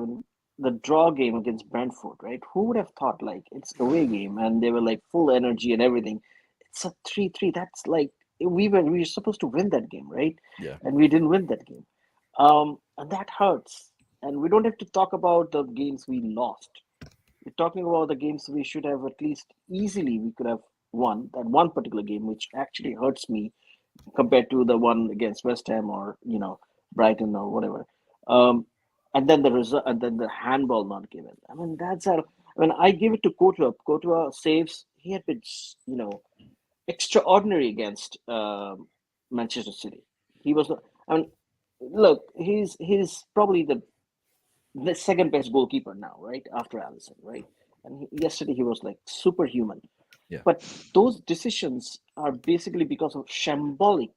the draw game against Brentford, right? Who would have thought, like, it's away game and they were like full energy and everything. It's a 3-3. That's like we were supposed to win that game, right? Yeah. And we didn't win that game, and that hurts. And we don't have to talk about the games we lost. We're talking about the games we should have at least easily we could have won. That one particular game, which actually hurts me compared to the one against West Ham or Brighton or whatever. And then the result, and then the handball not given. I mean, that's our. I mean, I give it to Courtois. Courtois saves. He had been, extraordinary against Manchester City. He was. I mean, look, he's probably the second best goalkeeper now, right after Alisson, right? And yesterday he was like superhuman. Yeah. But those decisions are basically because of shambolic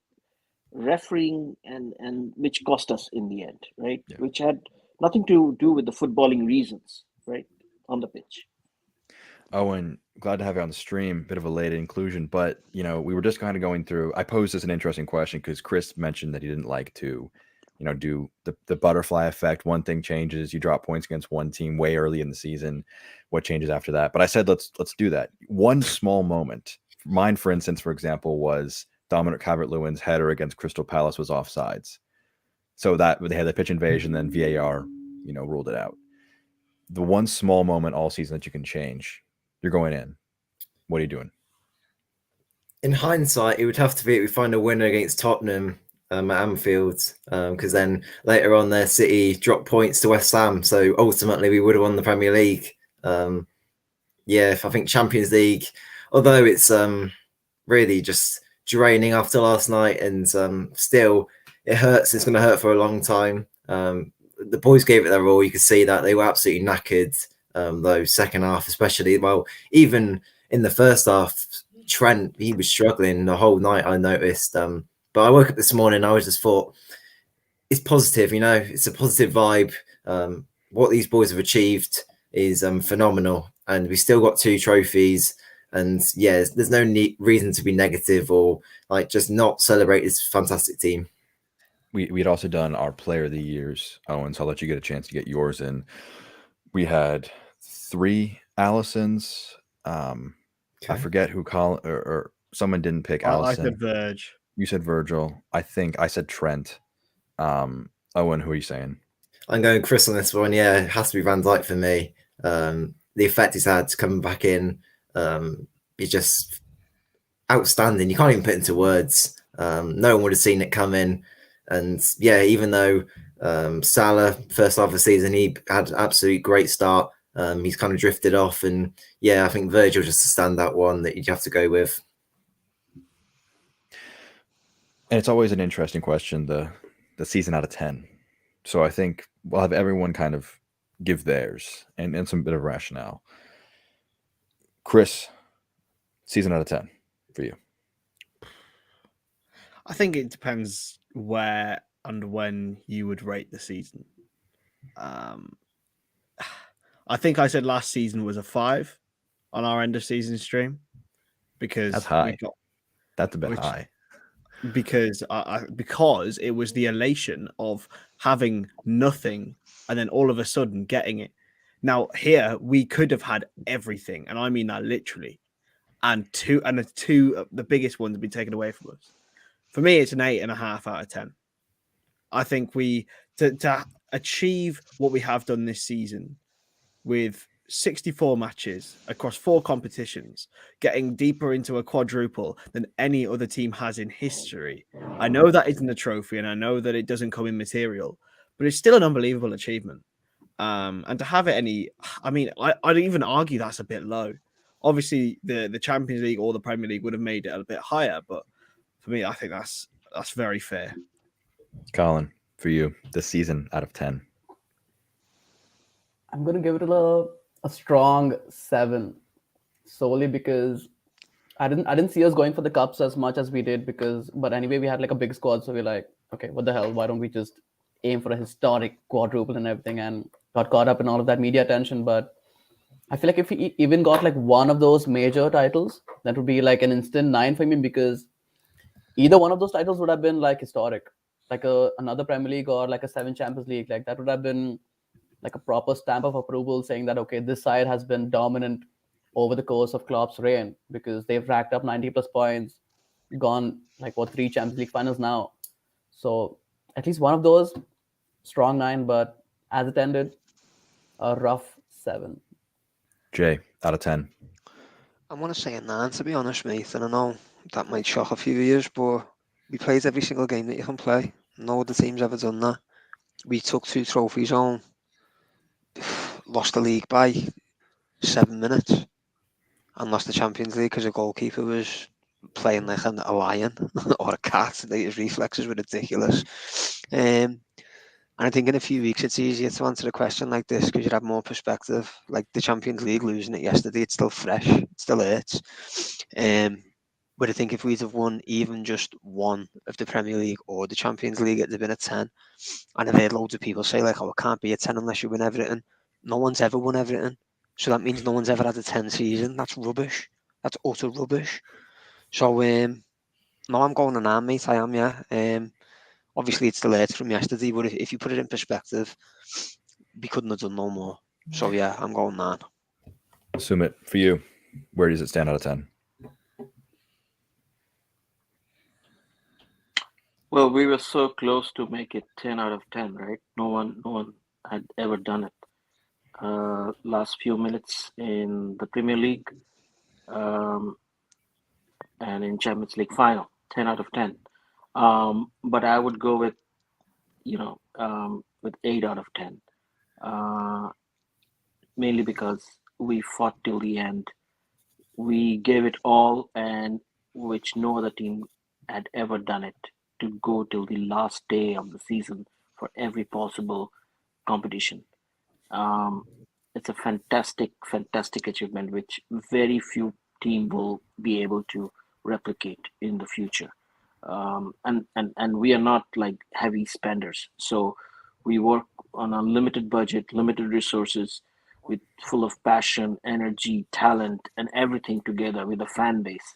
refereeing and which cost us in the end, right? Yeah. Which had nothing to do with the footballing reasons, right, on the pitch. Owen, glad to have you on the stream. Bit of a late inclusion, but we were just kind of going through. I posed this an interesting question because Kris mentioned that he didn't like to, do the butterfly effect. One thing changes, you drop points against one team way early in the season. What changes after that? But I said let's do that. One small moment. Mine, for instance, for example, was Dominic Calvert-Lewin's header against Crystal Palace was offsides. So that they had the pitch invasion, then VAR, ruled it out. The one small moment all season that you can change. You're going in. What are you doing? In hindsight, it would have to be we find a winner against Tottenham at Anfield, because then later on their City dropped points to West Ham. So ultimately, we would have won the Premier League. I think Champions League, although it's really just draining after last night, and still it hurts. It's going to hurt for a long time. The boys gave it their all. You could see that they were absolutely knackered. Though second half, especially, well, even in the first half, Trent, he was struggling the whole night. I noticed. But I woke up this morning, I was just thought it's positive. It's a positive vibe. What these boys have achieved is phenomenal, and we still got 2 trophies. And there's no reason to be negative or just not celebrate this fantastic team. We had also done our Player of the Years, Owen, so I'll let you get a chance to get yours in. We had 3 Allisons. I forget who or someone didn't pick Alisson. I said Verge. You said Virgil. I think I said Trent. Owen, who are you saying? I'm going Kris on this one. Yeah, it has to be Van Dijk for me. The effect he's had coming back in is just outstanding. You can't even put into words. No one would have seen it coming. And even though Salah, first half of the season, he had an absolute great start. He's kind of drifted off. And I think Virgil just a standout one that you'd have to go with. And it's always an interesting question, the season out of 10. So I think we'll have everyone kind of give theirs and some bit of rationale. Kris, season out of 10 for you. I think it depends where and when you would rate the season. I think I said last season was a 5 on our end of season stream because that's high. That's a bit high. Because it was the elation of having nothing and then all of a sudden getting it. Now here we could have had everything, and I mean that literally, and the biggest ones have been taken away from us. For me, it's an 8.5 out of 10. I think to achieve what we have done this season with 64 matches across 4 competitions, getting deeper into a quadruple than any other team has in history. I know that isn't a trophy, and I know that it doesn't come in material, but it's still an unbelievable achievement. And to have it I'd even argue that's a bit low. Obviously, the Champions League or the Premier League would have made it a bit higher, but for me, I think that's very fair. Colin, for you, this season out of 10. I'm gonna give it a strong 7, solely because I didn't see us going for the cups as much as we did but anyway we had like a big squad, so we're like, okay, what the hell, why don't we just aim for a historic quadruple and everything, and got caught up in all of that media attention. But I feel like if we even got like one of those major titles, that would be like an instant 9 for me, because either one of those titles would have been like historic, like another Premier League or like a 7 Champions League. Like that would have been like a proper stamp of approval saying that, okay, this side has been dominant over the course of Klopp's reign, because they've racked up 90 plus points, gone like 3 Champions League finals now. So at least one of those, strong 9, but as it ended, a rough 7. Jay, out of 10. I want to say a 9, to be honest, mate. And I know that might shock a few years, but we played every single game that you can play. No other team's ever done that. We took 2 trophies home, lost the league by 7 minutes, and lost the Champions League because a goalkeeper was playing like a lion or a cat. His reflexes were ridiculous. And I think in a few weeks it's easier to answer a question like this because you'd have more perspective. Like the Champions League, losing it yesterday, it's still fresh, it still hurts. But I think if we'd have won even just one of the Premier League or the Champions League, it'd have been a 10. And I've heard loads of people say like, oh, it can't be a 10 unless you win everything. No one's ever won everything. So that means no one's ever had a 10 season. That's rubbish. That's utter rubbish. So, no, I'm going on 9, mate. I am, yeah. Obviously, it's still late from yesterday, but if you put it in perspective, we couldn't have done no more. So, yeah, I'm going 9. Sumit, for you, where does it stand out of 10? Well, we were so close to make it 10 out of 10, right? No one had ever done it. Last few minutes in the Premier League, and in Champions League final, 10 out of 10. But I would go with, with 8 out of 10. Mainly because we fought till the end. We gave it all, and which no other team had ever done it, to go till the last day of the season for every possible competition. It's a fantastic achievement, which very few team will be able to replicate in the future. And we are not like heavy spenders, so we work on a limited budget, limited resources, with full of passion, energy, talent, and everything together with a fan base.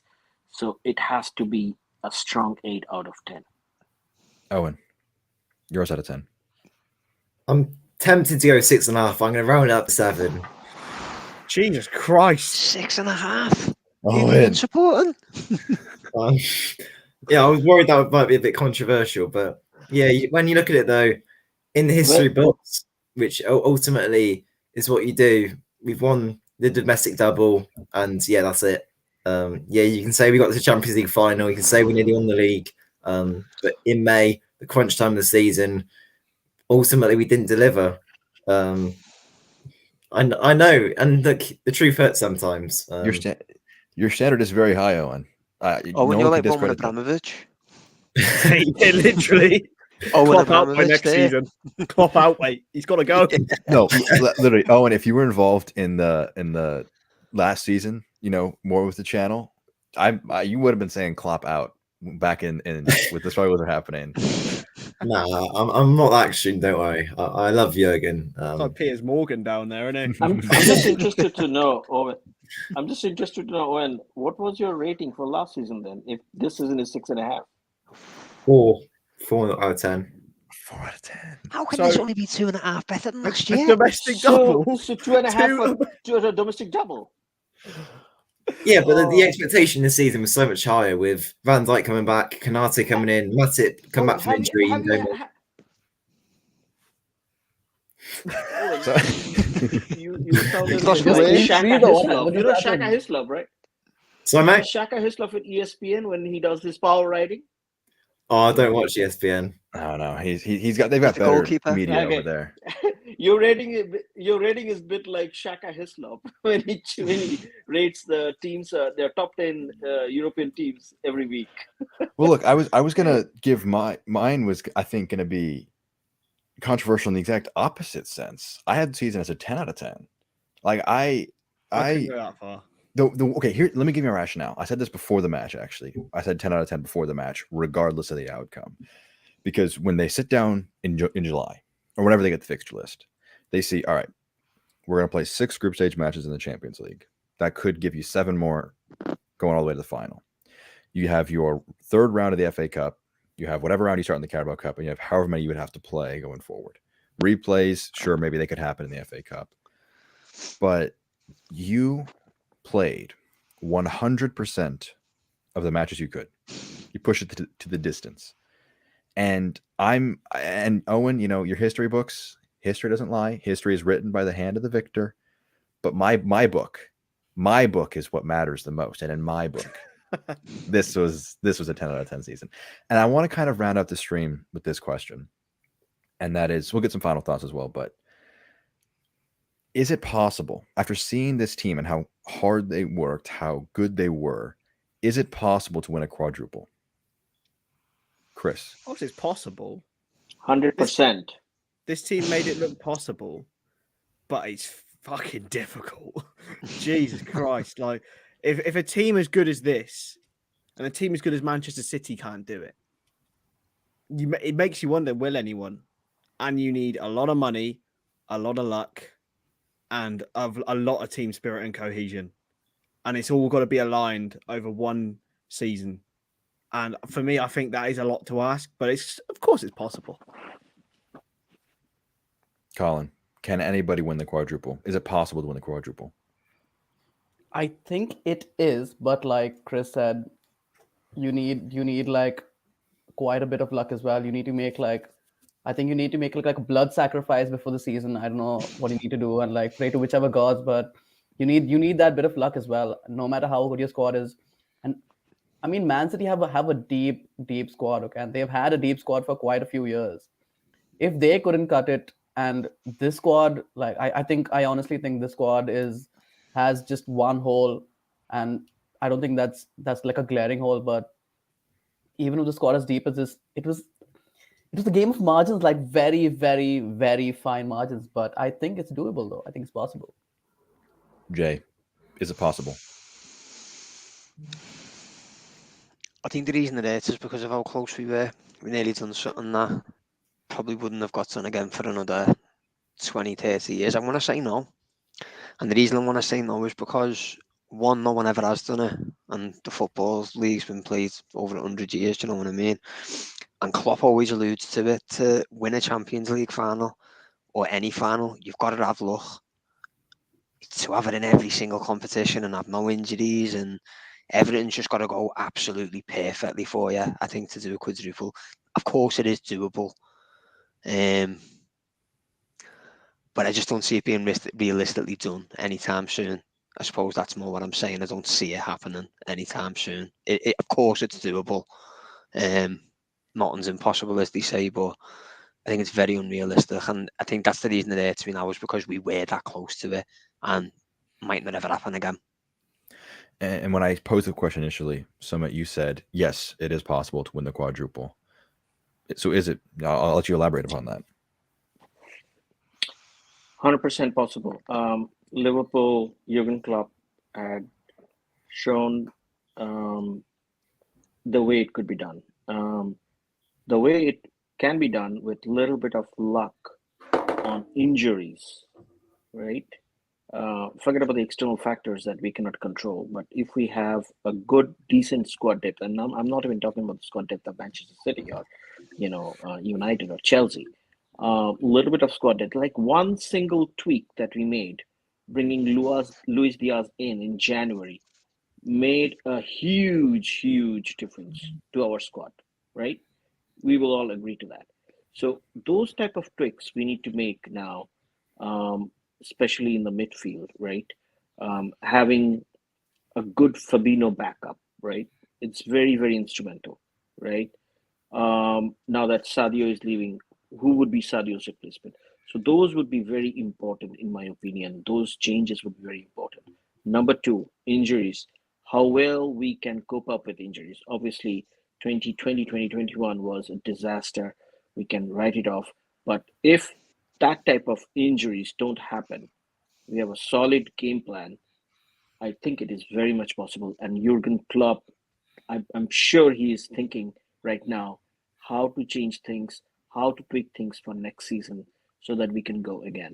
So it has to be a strong 8 out of 10. Owen, yours out of 10. I'm tempted to go 6.5. I'm going to round it up to 7. Jesus Christ. 6.5. Oh, Even supporting. Yeah, I was worried that might be a bit controversial, but yeah, when you look at it though, in the history books, which ultimately is what you do, we've won the domestic double, and yeah, that's it. Yeah, you can say we got to the Champions League final, you can say we nearly won the league, but in May, the crunch time of the season, ultimately we didn't deliver. I know, and look, the truth hurts sometimes. Your standard is very high, Owen. When you're like Roman Abramovich. Yeah, literally. Klopp out by next season. Klopp out, wait. He's got to go. No, literally, Owen. If you were involved in the last season, more with the channel, you would have been saying Klopp out back in with the struggles that are happening. Nah, I'm not that extreme. Don't worry. I love Jurgen. It's like Piers Morgan down there, isn't he? I'm just interested to know, Owen. Owen, what was your rating for last season then? If this season is 6.5. 4 out of 10. 4 out of 10. How can this only be 2.5 better than last year? Domestic double. So 2.5 to a domestic double. Yeah, but the expectation this season was so much higher with Van Dijk coming back, Kanate coming in, Matip come back from injury. You sounded like Shaka Hislop. You know Shaka Hislop, right? So, mate? Shaka Hislop at ESPN when he does this power riding. Oh, I don't watch ESPN. Oh no, they've got better media over there. Your rating is a bit like Shaka Hislop when he rates the teams, their top 10 European teams every week. Well, look, I was gonna give mine was, I think, gonna be controversial in the exact opposite sense. I had the season as a 10 out of 10. Like I couldn't go that far. Okay, here, let me give you a rationale. I said this before the match, actually. I said 10 out of 10 before the match, regardless of the outcome. Because when they sit down in July, or whenever they get the fixture list, they see, all right, we're going to play 6 group stage matches in the Champions League. That could give you 7 more going all the way to the final. You have your 3rd round of the FA Cup. You have whatever round you start in the Carabao Cup, and you have however many you would have to play going forward. Replays, sure, maybe they could happen in the FA Cup. But you played 100% of the matches you could. You push it to the distance. And Owen, your history books, history doesn't lie. History is written by the hand of the victor. But my book is what matters the most. And in my book, this was a 10 out of 10 season. And I want to kind of round out the stream with this question. And that is, we'll get some final thoughts as well, but is it possible, after seeing this team and how hard they worked, how good they were, is it possible to win a quadruple? Kris. Of course, it's possible. 100%. This team made it look possible, but it's fucking difficult. Jesus Christ. Like, if a team as good as this and a team as good as Manchester City can't do it, it makes you wonder, will anyone? And you need a lot of money, a lot of luck, and a lot of team spirit and cohesion. And it's all got to be aligned over one season. And for me, I think that is a lot to ask, but of course it's possible. Colin, can anybody win the quadruple? Is it possible to win the quadruple? I think it is, but like Kris said, you need like quite a bit of luck as well. You need to make like a blood sacrifice before the season. I don't know what you need to do and like pray to whichever gods, but you need that bit of luck as well, no matter how good your squad is. And I mean, Man City have a deep squad, okay, and they've had a deep squad for quite a few years. If they couldn't cut it, and this squad, like I honestly think this squad has just one hole, and I don't think that's like a glaring hole. But even with the squad as deep as this, it was a game of margins, like very, very, very fine margins. But I think it's doable, though. I think it's possible. Jay, is it possible? I think the reason it is because of how close we were. We nearly done something that probably wouldn't have got done again for another 20, 30 years. I want to say no. And the reason I want to say no is because, one, no one ever has done it. And the football league's been played over 100 years, do you know what I mean? And Klopp always alludes to it. To win a Champions League final or any final, you've got to have luck. To have it in every single competition and have no injuries and everything's just got to go absolutely perfectly for you, I think, to do a quadruple. Of course, it is doable. But I just don't see it being realistically done anytime soon. I suppose that's more what I'm saying. I don't see it happening anytime soon. Of course, it's doable. Nothing's impossible, as they say, but I think it's very unrealistic. And I think that's the reason it hurts me now, is because we were that close to it and might not ever happen again. And when I posed the question initially, Sumit, you said, yes, it is possible to win the quadruple. So is it? I'll let you elaborate upon that. 100% possible. Liverpool, Jurgen Klopp had shown the way it could be done. The way it can be done with a little bit of luck on injuries, right? Forget about the external factors that we cannot control. But if we have a good, decent squad depth, and I'm not even talking about the squad depth of Manchester City or, United or Chelsea, a little bit of squad depth, like one single tweak that we made, bringing Luis Diaz in January, made a huge difference to our squad, right? We will all agree to that. So those type of tweaks we need to make now, especially in the midfield, right? Having a good Fabinho backup, right? It's very, very instrumental, right? Now that Sadio is leaving, who would be Sadio's replacement? So those would be very important, in my opinion. Those changes would be very important. Number two, injuries. How well we can cope up with injuries. Obviously, 2020, 2021 was a disaster. We can write it off. But if that type of injuries don't happen, we have a solid game plan, I think it is very much possible. And Jurgen Klopp, I'm sure he is thinking right now how to change things, how to tweak things for next season so that we can go again.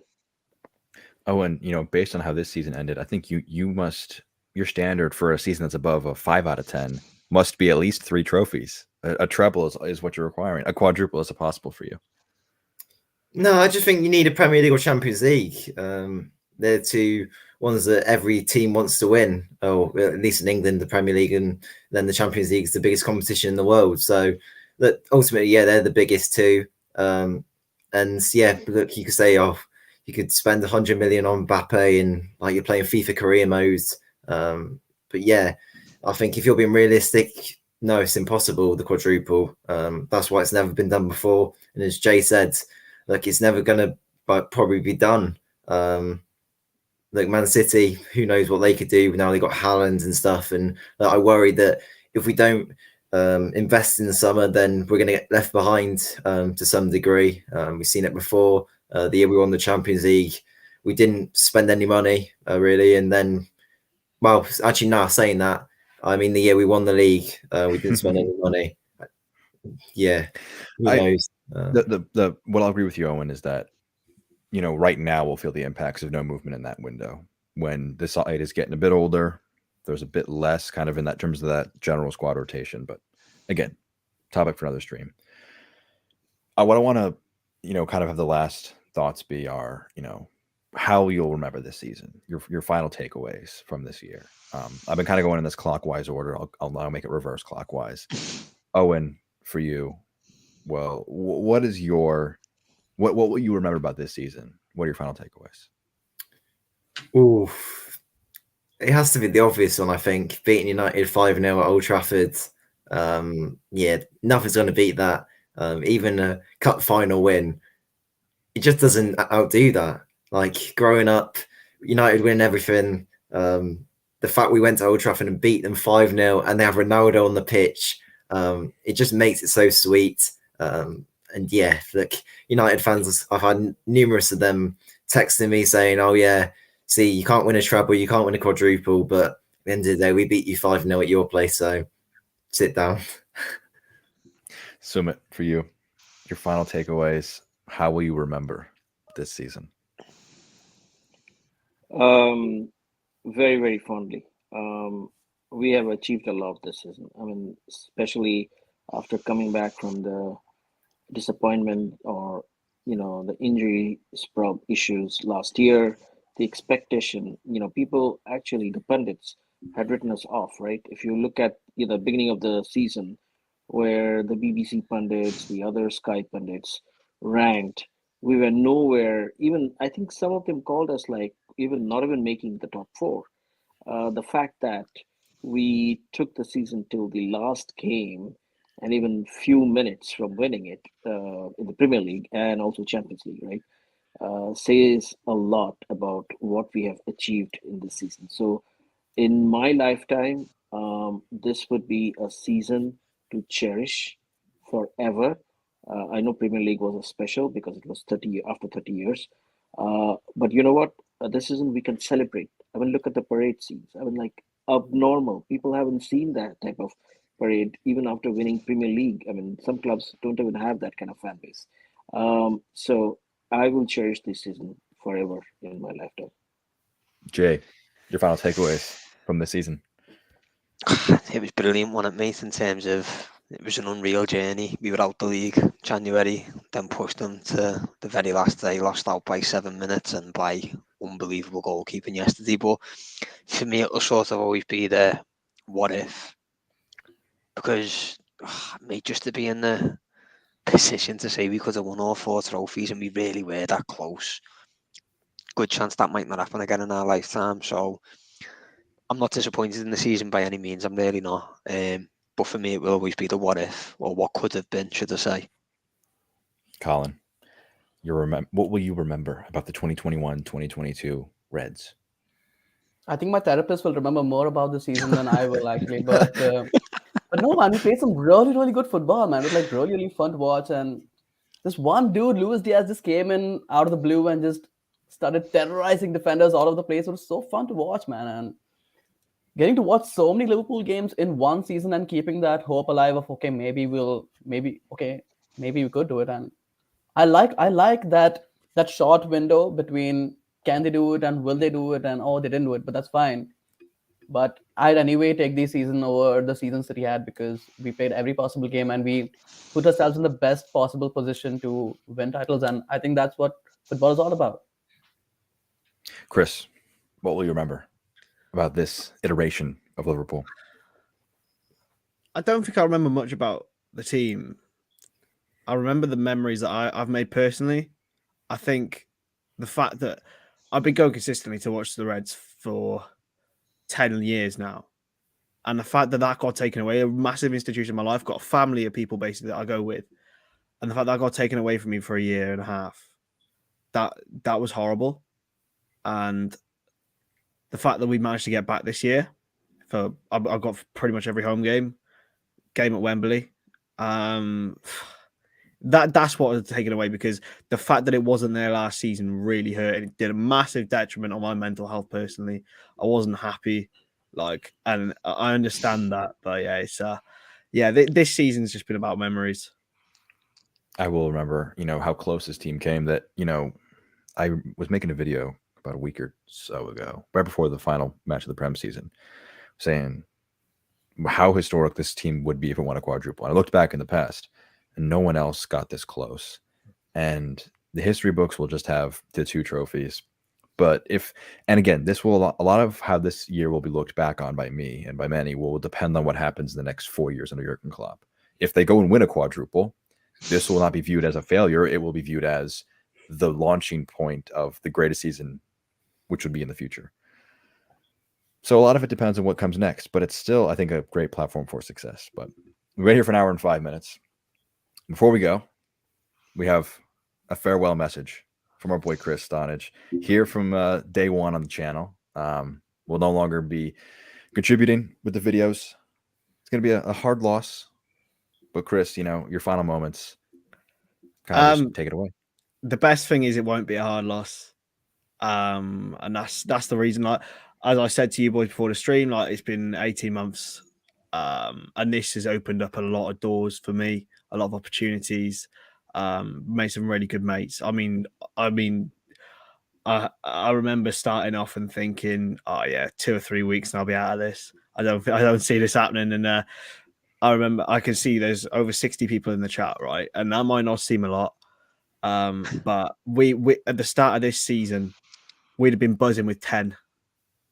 Oh, and based on how this season ended, I think your standard for a season that's above a 5 out of 10 must be at least 3 trophies. A treble is what you're requiring. A quadruple is possible for you. No, I just think you need a Premier League or Champions League. They're two ones that every team wants to win. Or at least in England, the Premier League, and then the Champions League is the biggest competition in the world. So that ultimately, they're the biggest two. And yeah, look, you could say, you could spend 100 million on Mbappe and like you're playing FIFA career mode. But yeah, I think if you're being realistic, no, it's impossible, the quadruple. That's why it's never been done before. And as Jay said, like, it's never going to probably be done. Like Man City, who knows what they could do now? They got Haaland and stuff, and I worry that if we don't invest in the summer, then we're going to get left behind to some degree. We've seen it before. The year we won the Champions League, we didn't spend any money really, and then, well, actually, now saying that, I mean the year we won the league, we didn't spend any money. Yeah, who knows? What I'll agree with you, Owen, is that, you know, right now we'll feel the impacts of no movement in that window. When the side is getting a bit older, there's a bit less kind of in that terms of that general squad rotation. But again, topic for another stream. What I want to, you know, kind of have the last thoughts be are, you know, how you'll remember this season, your final takeaways from this year. I've been kind of going in this clockwise order. I'll now make it reverse clockwise. Owen, for you, well, what is your what will you remember about this season? What are your final takeaways? Ooh, it has to be the obvious one, I think. Beating United 5-0 at Old Trafford. Yeah, nothing's going to beat that. Even a cup final win, it just doesn't outdo that. Like, growing up, United win everything. The fact we went to Old Trafford and beat them 5-0 and they have Ronaldo on the pitch, it just makes it so sweet. And yeah, look, United fans, I've had numerous of them texting me saying, oh yeah, see, you can't win a treble, you can't win a quadruple, but at the end of the day, we beat you 5-0 at your place, so sit down. Sumit, for you, your final takeaways, how will you remember this season? Very, very fondly. We have achieved a lot this season. I mean, especially after coming back from the disappointment or, you know, the injury issues last year, the expectation, you know, people actually, the pundits had written us off, right? If you look at, you know, the beginning of the season, where the BBC pundits, the other Sky pundits ranked, we were nowhere. Even I think some of them called us like even not even making the top four. The fact that we took the season till the last game and even few minutes from winning it in the Premier League and also Champions League, right, says a lot about what we have achieved in this season. So, in my lifetime, this would be a season to cherish forever. I know Premier League was a special because it was 30 after 30 years. But you know what? This season we can celebrate. I mean, look at the parade scenes. I mean, like abnormal. People haven't seen that type of parade even after winning Premier League. I mean, some clubs don't even have that kind of fan base. So I will cherish this season forever in my lifetime. Jay, your final takeaways from this season? It was brilliant, wasn't it, mate, in terms of it was an unreal journey. We were out the league January, then pushed them to the very last day, lost out by 7 minutes and by unbelievable goalkeeping yesterday. But for me, it'll sort of always be the what if. Because, mate, just to be in the position to say we could have won all 4 trophies and we really were that close, good chance that might not happen again in our lifetime. So I'm not disappointed in the season by any means. I'm really not. But for me, it will always be the what if, or what could have been, should I say. Colin, what will you remember about the 2021-2022 Reds? I think my therapist will remember more about the season than I will actually. But no, man, we played some really, really good football, man. It was like really, really fun to watch. And this one dude, Luis Diaz, just came in out of the blue and just started terrorizing defenders all over the place. It was so fun to watch, man. And getting to watch so many Liverpool games in one season and keeping that hope alive of, okay, maybe we could do it. And I like that short window between can they do it and will they do it, and oh, they didn't do it, but that's fine. But I'd anyway take this season over the seasons that he had, because we played every possible game and we put ourselves in the best possible position to win titles. And I think that's what football is all about. Kris, what will you remember about this iteration of Liverpool? I don't think I remember much about the team. I remember the memories that I've made personally. I think the fact that I've been going consistently to watch the Reds for 10 years now. And the fact that that got taken away, a massive institution in my life, got a family of people basically that I go with, and the fact that got taken away from me for a year and a half, that was horrible. And the fact that we managed to get back this year, I've got pretty much every home game at Wembley. That's what was taken away, because the fact that it wasn't there last season really hurt, and it did a massive detriment on my mental health personally. I wasn't happy, and I understand that, but yeah, it's this season's just been about memories. I will remember, how close this team came. That I was making a video about a week or so ago, right before the final match of the Prem season, saying how historic this team would be if it won a quadruple. And I looked back in the past, and no one else got this close. And the history books will just have the 2 trophies. But again, this will, a lot of how this year will be looked back on by me and by many will depend on what happens in the next 4 years under Jurgen Klopp. If they go and win a quadruple, this will not be viewed as a failure. It will be viewed as the launching point of the greatest season, which would be in the future. So a lot of it depends on what comes next, but it's still, I think, a great platform for success. But we're right here for an hour and 5 minutes. Before we go, we have a farewell message from our boy Kris Stonage, here from day one on the channel. Will no longer be contributing with the videos. It's going to be a hard loss, but Kris, your final moments, just take it away. The best thing is it won't be a hard loss, and that's the reason. As I said to you boys before the stream, it's been 18 months, and this has opened up a lot of doors for me, a lot of opportunities. Made some really good mates. I remember starting off and thinking, oh yeah, 2 or 3 weeks and I'll be out of this. I don't see this happening. And I remember I can see there's over 60 people in the chat, right? And that might not seem a lot, but we at the start of this season, we'd have been buzzing with 10,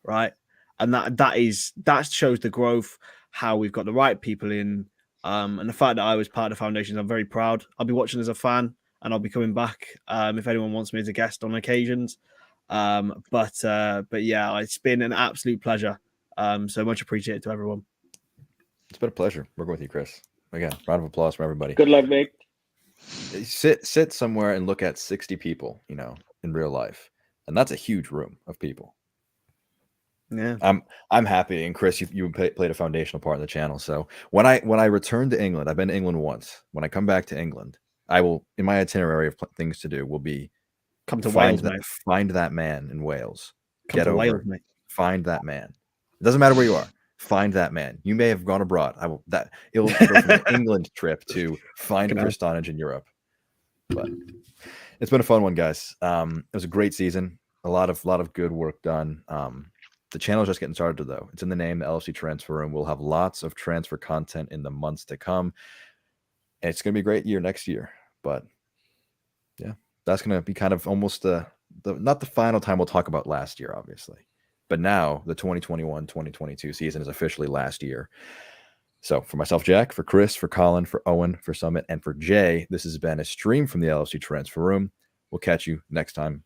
right? And that shows the growth, how we've got the right people in. And the fact that I was part of the foundation, I'm very proud. I'll be watching as a fan, and I'll be coming back if anyone wants me as a guest on occasions. But yeah, it's been an absolute pleasure. So much appreciated to everyone. It's been a pleasure working with you, Kris. Again, round of applause for everybody. Good luck, mate. Sit somewhere and look at 60 people, in real life, and that's a huge room of people. Yeah, I'm happy, and Kris, you played a foundational part in the channel. So when I return to England, I've been to England once. When I come back to England, I will, in my itinerary of things to do, will be come to Wales, mate. Find that man in Wales. Get over Wales, mate. Find that man. It doesn't matter where you are. Find that man. You may have gone abroad. It'll go from an England trip to find Kris Stonage in Europe. But it's been a fun one, guys. It was a great season. A lot of good work done. The channel is just getting started, though. It's in the name, the LFC Transfer Room. We'll have lots of transfer content in the months to come. And it's going to be a great year next year. But yeah, that's going to be kind of almost not the final time we'll talk about last year, obviously. But now the 2021-2022 season is officially last year. So for myself, Jack, for Kris, for Colin, for Owen, for Summit, and for Jay, this has been a stream from the LFC Transfer Room. We'll catch you next time.